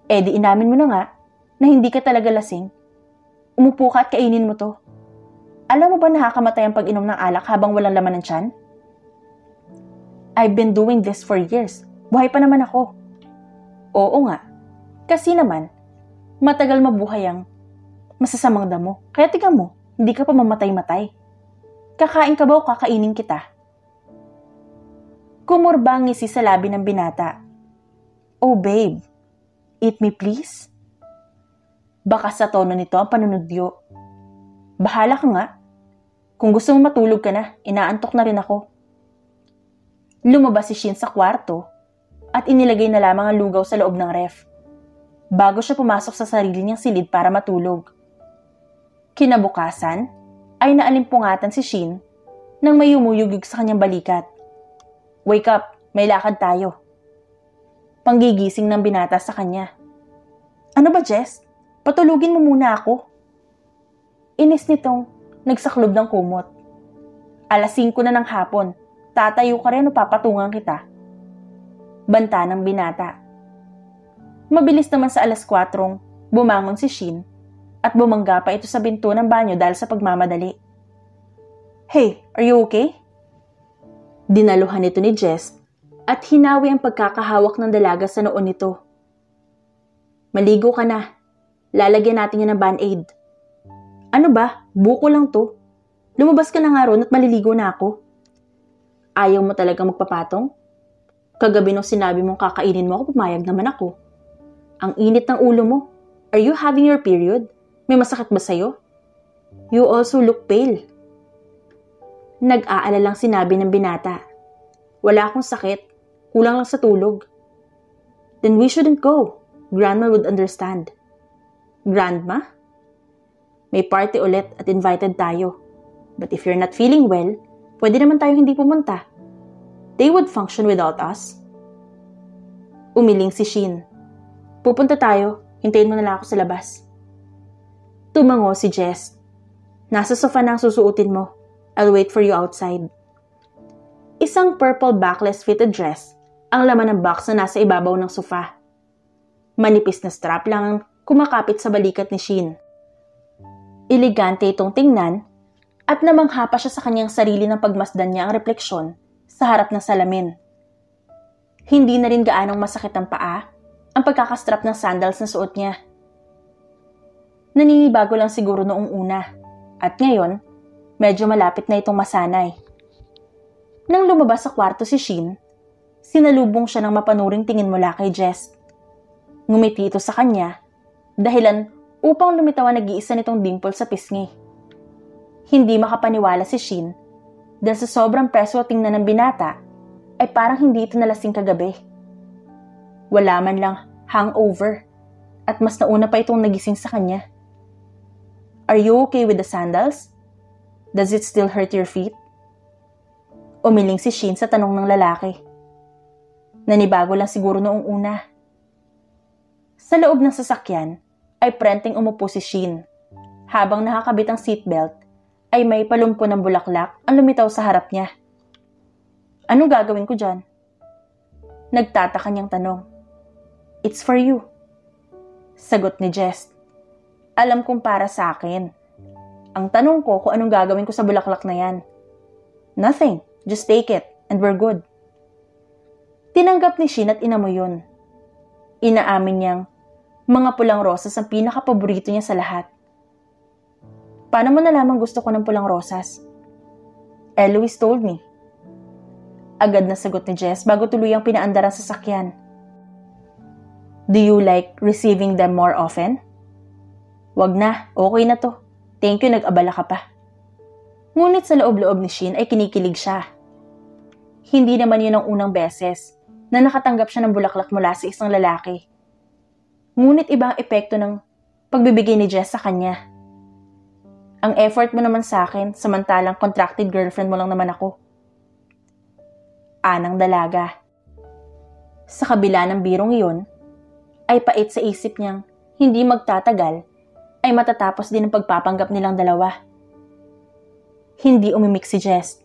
S1: Di inamin mo na nga na hindi ka talaga lasing. Umupo ka at kainin mo to. Alam mo ba nakakamatay ang pag-inom ng alak habang walang laman ng tiyan? I've been doing this for years. Buhay pa naman ako. Oo nga. Kasi naman, matagal mabuhay ang masasamang damo. Kaya tingnan mo, hindi ka pa mamatay-matay. Kakain ka ba o kakainin kita? Kumurba ang ngisi sa labi ng binata. Oh babe, eat me please? Baka sa tono nito ang panunodyo. Bahala ka nga. Kung gusto mo matulog ka na, inaantok na rin ako. Lumabas si Shin sa kwarto at inilagay na lamang ang lugaw sa loob ng ref bago siya pumasok sa sarili niyang silid para matulog. Kinabukasan ay naalimpungatan si Shin nang may umuyugig sa kanyang balikat. Wake up, may lakad tayo. Panggigising ng binata sa kanya. Ano ba, Jess? Patulugin mo muna ako. Inis nitong nagsaklob ng kumot. 5:00 na ng hapon. Tatayo ka rin o papatungan kita. Banta ng binata. Mabilis naman sa 4:00, bumangon si Shin at bumangga pa ito sa binto ng banyo dahil sa pagmamadali. Hey, are you okay? Dinaluhan nito ni Jess at hinawi ang pagkakahawak ng dalaga sa noon nito. Maligo ka na. Lalagyan natin yan ng band-aid. Ano ba? Buko lang to. Lumabas ka na nga ron at maliligo na ako. Ayaw mo talaga magpapatong? Kagabi nung sinabi mong kakainin mo ako, pumayag naman ako. Ang init ng ulo mo. Are you having your period? May masakit ba sa'yo? You also look pale. Nag-aalalang sinabi ng binata. Wala akong sakit. Kulang lang sa tulog. Then we shouldn't go. Grandma would understand. Grandma? May party ulit at invited tayo. But if you're not feeling well, pwede naman tayo hindi pumunta. They would function without us. Umiling si Shin. Pupunta tayo. Hintayin mo na lang ako sa labas. Tumango si Jess. Nasa sofa na ang susuotin mo. I'll wait for you outside. Isang purple backless fitted dress ang laman ng box na nasa ibabaw ng sofa. Manipis na strap lang ang kumakapit sa balikat ni Shin. Elegante itong tingnan at namangha pa siya sa kanyang sarili ng pagmasdan niya ang refleksyon sa harap ng salamin. Hindi na rin gaanong masakit ang paa ang pagkakastrap ng sandals na suot niya. Naninibago lang siguro noong una at ngayon medyo malapit na itong masanay. Nang lumabas sa kwarto si Shin, sinalubong siya ng mapanuring tingin mula kay Jess. Ngumiti ito sa kanya, dahilan upang lumitaw ang nag-iisa nitong dimple sa pisngi. Hindi makapaniwala si Shin dahil sa sobrang preso tingnan ng binata ay parang hindi ito nalasing kagabi. Wala man lang hangover at mas nauna pa itong nagising sa kanya. Are you okay with the sandals? Does it still hurt your feet? Umiling si Shin sa tanong ng lalaki. Nanibago lang siguro noong una. Sa loob ng sasakyan ay prenteng umupo si Shin. Habang nakakabit ang seatbelt ay may palumpo ng bulaklak ang lumitaw sa harap niya. Anong gagawin ko dyan? Nagtataka niyang tanong. It's for you. Sagot ni Jess. Alam kong para sa akin. Ang tanong ko kung anong gagawin ko sa bulaklak na yan. Nothing. Just take it and we're good. Tinanggap ni Shin at inamoy yun. Inaamin niyang mga pulang rosas ang pinakapaborito niya sa lahat. Paano mo nalaman gusto ko ng pulang rosas? Eloise told me. Agad na sagot ni Jess bago tuluyang pinaandar ang sasakyan. Do you like receiving them more often? Wag na, okay na to. Thank you, nag-abala ka pa. Ngunit sa loob-loob ni Shin ay kinikilig siya. Hindi naman yun ang unang beses na nakatanggap siya ng bulaklak mula sa isang lalaki. Ngunit ibang epekto ng pagbibigay ni Jess sa kanya. Ang effort mo naman sa akin, samantalang contracted girlfriend mo lang naman ako. Anang dalaga. Sa kabila ng birong iyon, ay pait sa isip niyang hindi magtatagal ay matatapos din ang pagpapanggap nilang dalawa. Hindi umimik si Jess.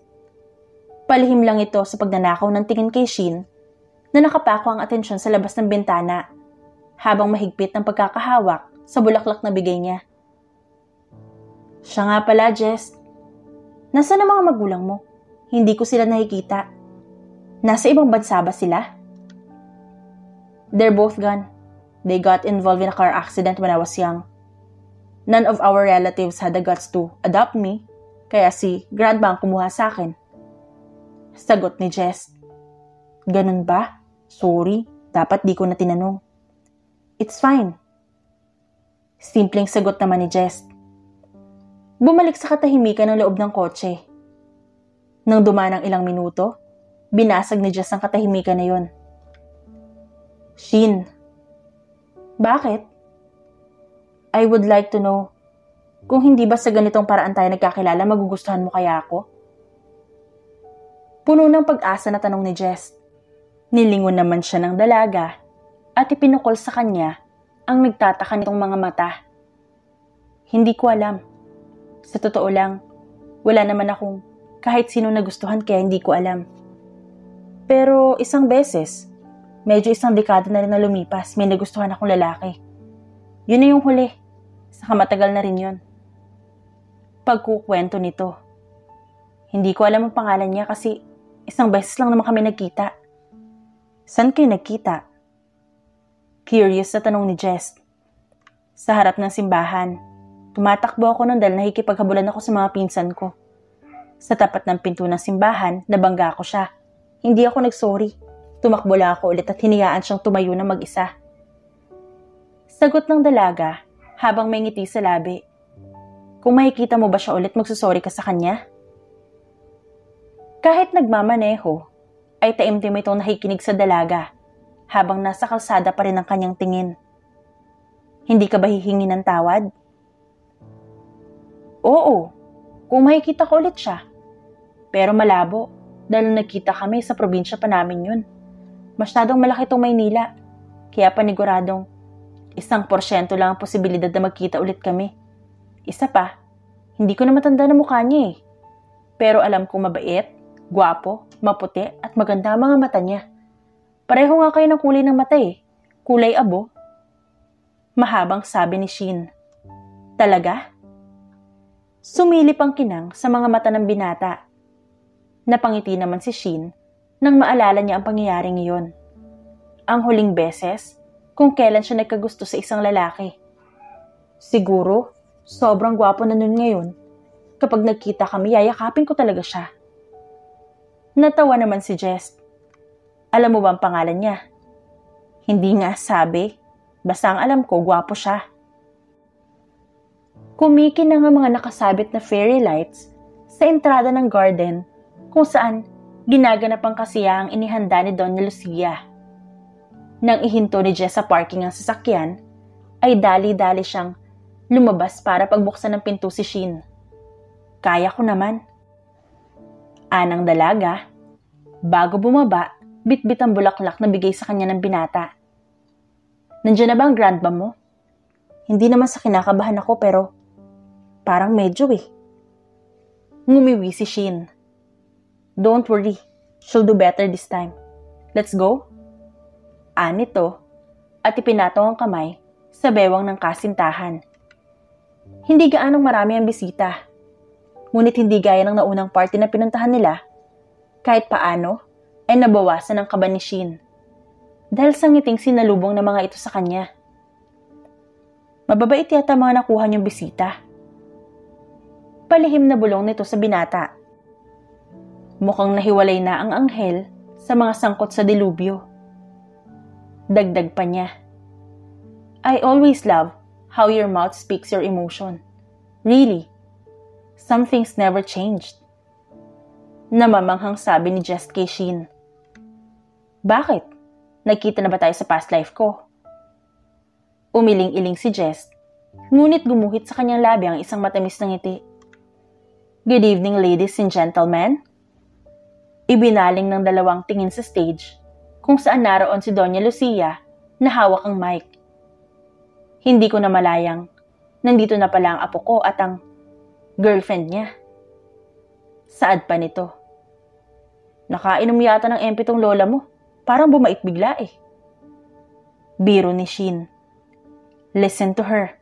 S1: Palihim lang ito sa pagnanakaw ng tingin kay Shin na nakapako ang atensyon sa labas ng bintana habang mahigpit ang pagkakahawak sa bulaklak na bigay niya. Siya nga pala, Jess. Nasaan ang mga magulang mo? Hindi ko sila nakikita. Nasa ibang bansa ba sila? They're both gone. They got involved in a car accident when I was young. None of our relatives had the guts to adopt me, kaya si grandma ang kumuha sa akin. Sagot ni Jess. Ganun ba? Sorry, dapat di ko na tinanong. It's fine. Simpleng sagot naman ni Jess. Bumalik sa katahimikan ng loob ng kotse. Nang dumaan ang ilang minuto, binasag ni Jess ang katahimikan na yon. Shin. Bakit? I would like to know, kung hindi ba sa ganitong paraan tayo nagkakilala, magugustuhan mo kaya ako? Puno ng pag-asa na tanong ni Jess. Nilingon naman siya ng dalaga at ipinukol sa kanya ang nagtataka nitong mga mata. Hindi ko alam. Sa totoo lang, wala naman akong kahit sino nagustuhan kaya hindi ko alam. Pero isang beses, medyo isang dekada na rin na lumipas, may nagustuhan akong lalaki. Yun na yung huli. Saka matagal na rin yun. Pagkukwento nito. Hindi ko alam ang pangalan niya kasi isang beses lang naman kami nagkita. Saan kayo nagkita? Curious na tanong ni Jess. Sa harap ng simbahan. Tumatakbo ako nun dahil nakikipaghabulan ako sa mga pinsan ko. Sa tapat ng pinto ng simbahan, nabangga ko siya. Hindi ako nagsorry. Tumakbo lang ako ulit at hinayaan siyang tumayo na mag-isa. Sagot ng dalaga habang may ngiti sa labi. Kung makikita mo ba siya ulit, magsusorry ka sa kanya? Kahit nagmamaneho, ay taimtim itong nakikinig sa dalaga habang nasa kalsada pa rin ang kanyang tingin. Hindi ka ba hihingi ng tawad? Oo, kung makikita ko ulit siya. Pero malabo dahil nagkita kami sa probinsya pa namin yun. Masyadong malaki itong Maynila, kaya paniguradong 1% lang ang posibilidad na magkita ulit kami. Isa pa, hindi ko na matanda na mukha niya eh. Pero alam kong mabait, gwapo, maputi at maganda ang mga mata niya. Pareho nga kayo ng kulay ng mata eh. Kulay abo. Mahabang sabi ni Shin. Talaga? Sumilip ang kinang sa mga mata ng binata. Napangiti naman si Shin nang maalala niya ang pangyayaring iyon. Ang huling beses kung kailan siya nagkagusto sa isang lalaki. Siguro, sobrang gwapo na nun ngayon. Kapag nagkita kami, yayakapin ko talaga siya. Natawa naman si Jess. Alam mo ba ang pangalan niya? Hindi nga sabi. Basta ang alam ko, gwapo siya. Kumikin na nga mga nakasabit na fairy lights sa entrada ng garden kung saan ginaganap ang kasiyahang inihanda ni Doña Lucia. Nang ihinto ni Jess sa parking ang sasakyan, ay dali-dali siyang lumabas para pagbuksan ng pinto si Shin. Kaya ko naman. Anang dalaga, bago bumaba, bitbit ang bulaklak na bigay sa kanya ng binata. Nandiyan na ba ang grandma mo? Hindi naman sa kinakabahan ako pero parang medyo eh. Ngumiwi si Shin. Don't worry, she'll do better this time. Let's go? Anito at ipinataw ang kamay sa bewang ng kasintahan. Hindi gaanong marami ang bisita. Ngunit hindi gaya ng naunang party na pinuntahan nila. Kahit paano ay nabawasan ang kaba ni Shin. Dahil sa ngiting sinalubong ng mga ito sa kanya. Mababait yata mga nakuha niyong bisita. Palihim na bulong nito sa binata. Mukhang nahiwalay na ang anghel sa mga sangkot sa dilubyo. Dagdag pa niya. I always love how your mouth speaks your emotion. Really, some things never changed. Namamanghang sabi ni Jess kay Shin. Bakit? Nagkita na ba tayo sa past life ko? Umiling-iling si Jess, ngunit gumuhit sa kanyang labi ang isang matamis na ngiti. Good evening, ladies and gentlemen. Ibinaling ng dalawang tingin sa stage kung saan naroon si Doña Lucia na hawak ang mic. Hindi ko na malayang nandito na pala ang apo ko at ang girlfriend niya. Saad pa nito. Nakainom yata ng MP tong lola mo. Parang bumait bigla eh. Biro ni Shin. Listen to her.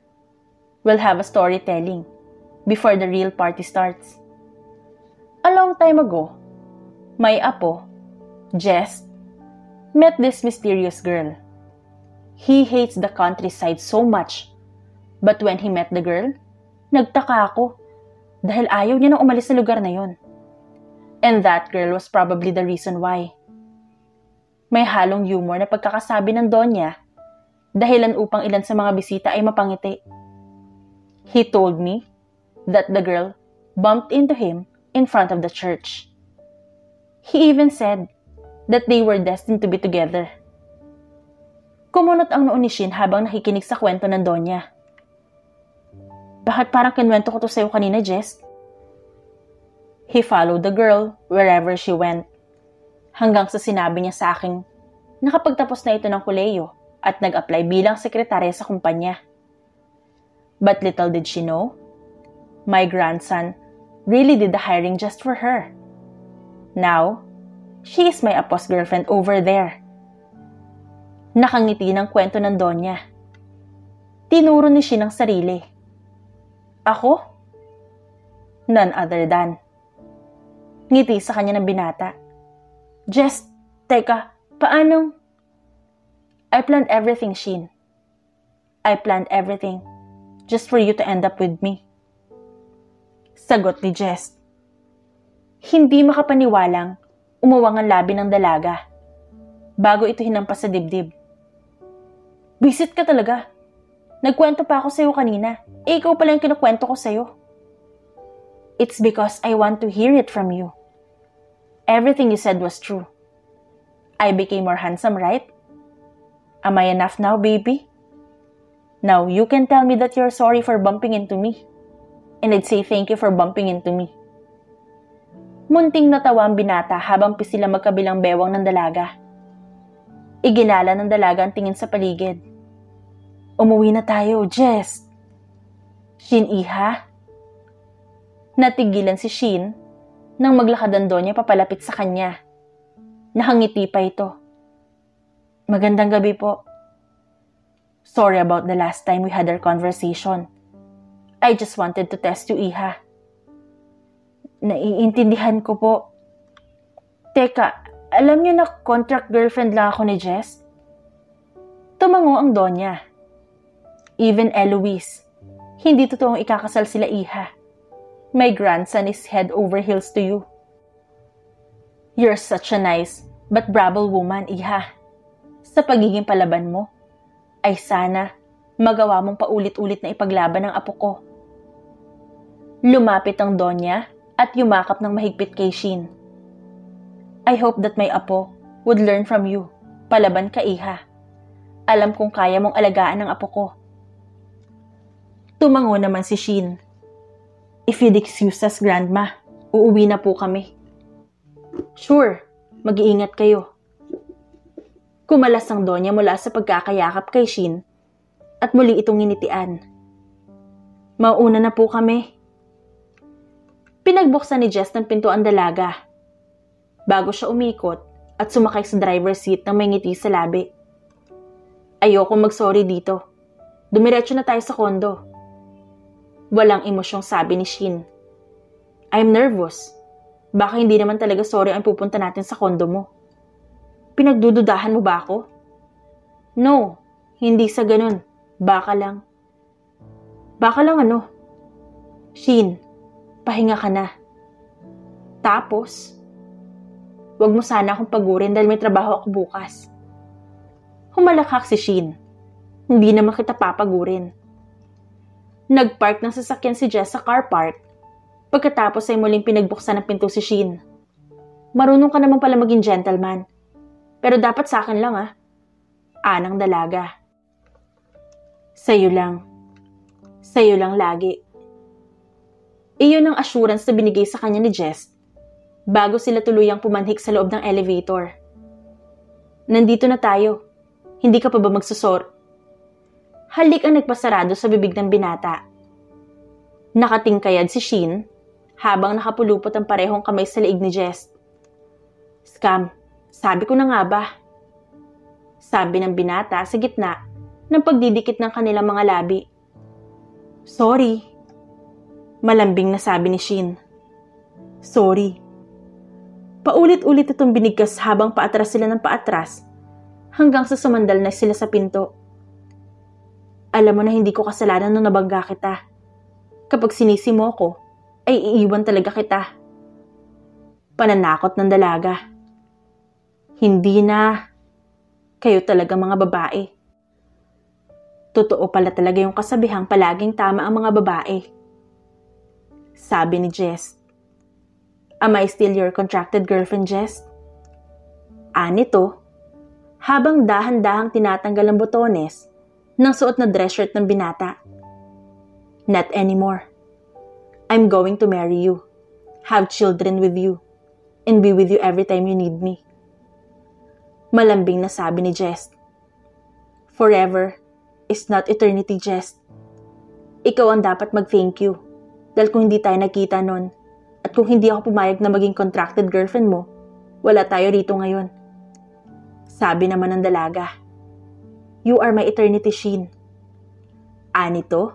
S1: We'll have a storytelling before the real party starts. A long time ago, my apo, Jess, met this mysterious girl. He hates the countryside so much, but when he met the girl, nagtaka ako dahil ayaw niya nang umalis sa lugar na yon. And that girl was probably the reason why. May halong humor na pagkakasabi ng Donya, dahilan upang ilan sa mga bisita ay mapangiti. He told me that the girl bumped into him in front of the church. He even said that they were destined to be together. Kumunot ang noo ni Shin habang nakikinig sa kwento ng Donya. Bakit parang kinwento ko to sa'yo kanina, Jess? He followed the girl wherever she went. Hanggang sa sinabi niya sa akin, nakapagtapos na ito ng koleyo at nag-apply bilang sekretarya sa kumpanya. But little did she know, my grandson really did the hiring just for her. Now, she is my apo's girlfriend over there. Nakangiti ng kwento ng Donya. Tinuro ni Shin ang sarili. Ako? None other than. Ngiti sa kanya ng binata. Just, teka, paano? I planned everything, Shin. I planned everything just for you to end up with me. Sagot ni Jess. Hindi makapaniwalang umawang ang labi ng dalaga bago ito hinampas sa dibdib. Bisit ka talaga. Nagkwento pa ako sa'yo kanina. Ikaw pala yung kinukwento ko sa'yo. It's because I want to hear it from you. Everything you said was true. I became more handsome, right? Am I enough now, baby? Now you can tell me that you're sorry for bumping into me. And I'd say thank you for bumping into me. Munting natawa ang binata habang pisila magkabilang bewang ng dalaga. Iginala ng dalaga ang tingin sa paligid. Umuwi na tayo, Jess. Shin, iha? Natigilan si Shin nang maglakad ang Donya papalapit sa kanya. Nakangiti pa ito. Magandang gabi po. Sorry about the last time we had our conversation. I just wanted to test you, iha. Naiintindihan ko po. Teka, alam niyo na contract girlfriend lang ako ni Jess? Tumango ang Donya. Even Eloise, hindi totoong ikakasal sila, iha. My grandson is head over heels to you. You're such a nice but brave woman, iha. Sa pagiging palaban mo, ay sana magawa mong paulit-ulit na ipaglaban ng apo ko. Lumapit ang Donya at yumakap ng mahigpit kay Shin. I hope that my apo would learn from you. Palaban ka, iha. Alam kong kaya mong alagaan ang apo ko. Tumango naman si Shin. If you'd excuse us, Grandma, uuwi na po kami. Sure, mag-iingat kayo. Kumalas ang Donya mula sa pagkakayakap kay Shin at muli itong nginitian. Mauna na po kami. Pinagbuksan ni Jess ng pinto ang dalaga. Bago siya umikot at sumakay sa driver's seat ng may ngiti sa labi. Ayoko mag-sorry dito. Dumiretso na tayo sa kondo. Walang emosyong sabi ni Shin. I'm nervous. Baka hindi naman talaga sorry ang pupunta natin sa kondo mo. Pinagdududahan mo ba ako? No, hindi sa ganun. Baka lang. Baka lang ano? Shin, pahinga ka na. Tapos, wag mo sana akong pagurin dahil may trabaho ako bukas. Humalakhak si Shin. Hindi naman kita papagurin. Nagpark ng sasakyan si Jess sa car park. Pagkatapos ay muling pinagbuksan ng pinto si Shin. Marunong ka naman pala maging gentleman. Pero dapat sa akin lang Anang dalaga. Sa'yo lang. Sa'yo lang lagi. Iyon ang assurance na binigay sa kanya ni Jess bago sila tuluyang pumanhik sa loob ng elevator. Nandito na tayo. Hindi ka pa ba magsusor? Halik ang nagpasarado sa bibig ng binata. Nakatingkayad si Shin habang nakapulupot ang parehong kamay sa leeg ni Jess. Scam, sabi ko na nga ba? Sabi ng binata sa gitna ng pagdidikit ng kanilang mga labi. Sorry. Malambing na sabi ni Shin. Sorry. Paulit-ulit itong binigkas habang paatras sila ng paatras hanggang sa sumandal na sila sa pinto. Alam mo na hindi ko kasalanan nung nabangga kita. Kapag sinisi mo ko, ay iiwan talaga kita. Pananakot ng dalaga. Hindi na. Kayo talaga mga babae. Totoo pala talaga yung kasabihang palaging tama ang mga babae. Sabi ni Jess. Am I still your contracted girlfriend, Jess? Anito, habang dahan-dahang tinatanggal ang botones ng suot na dress shirt ng binata. Not anymore. I'm going to marry you, have children with you, and be with you every time you need me. Malambing na sabi ni Jess. Forever is not eternity, Jess. Ikaw ang dapat mag-thank you. Dahil kung hindi tayo nagkita nun, at kung hindi ako pumayag na maging contracted girlfriend mo, wala tayo rito ngayon. Sabi naman ng dalaga. You are my eternity, Shin. Anito,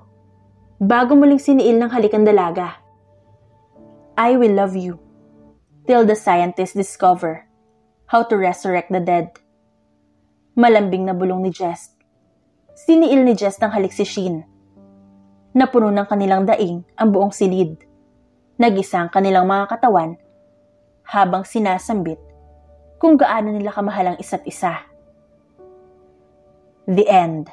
S1: bago muling siniil ng halik ang dalaga. I will love you till the scientists discover how to resurrect the dead. Malambing na bulong ni Jess. Siniil ni Jess ng halik si Shin. Napuno ng kanilang daing ang buong silid. Nag-isa ang kanilang mga katawan habang sinasambit kung gaano nila kamahal ang isa't isa. The end.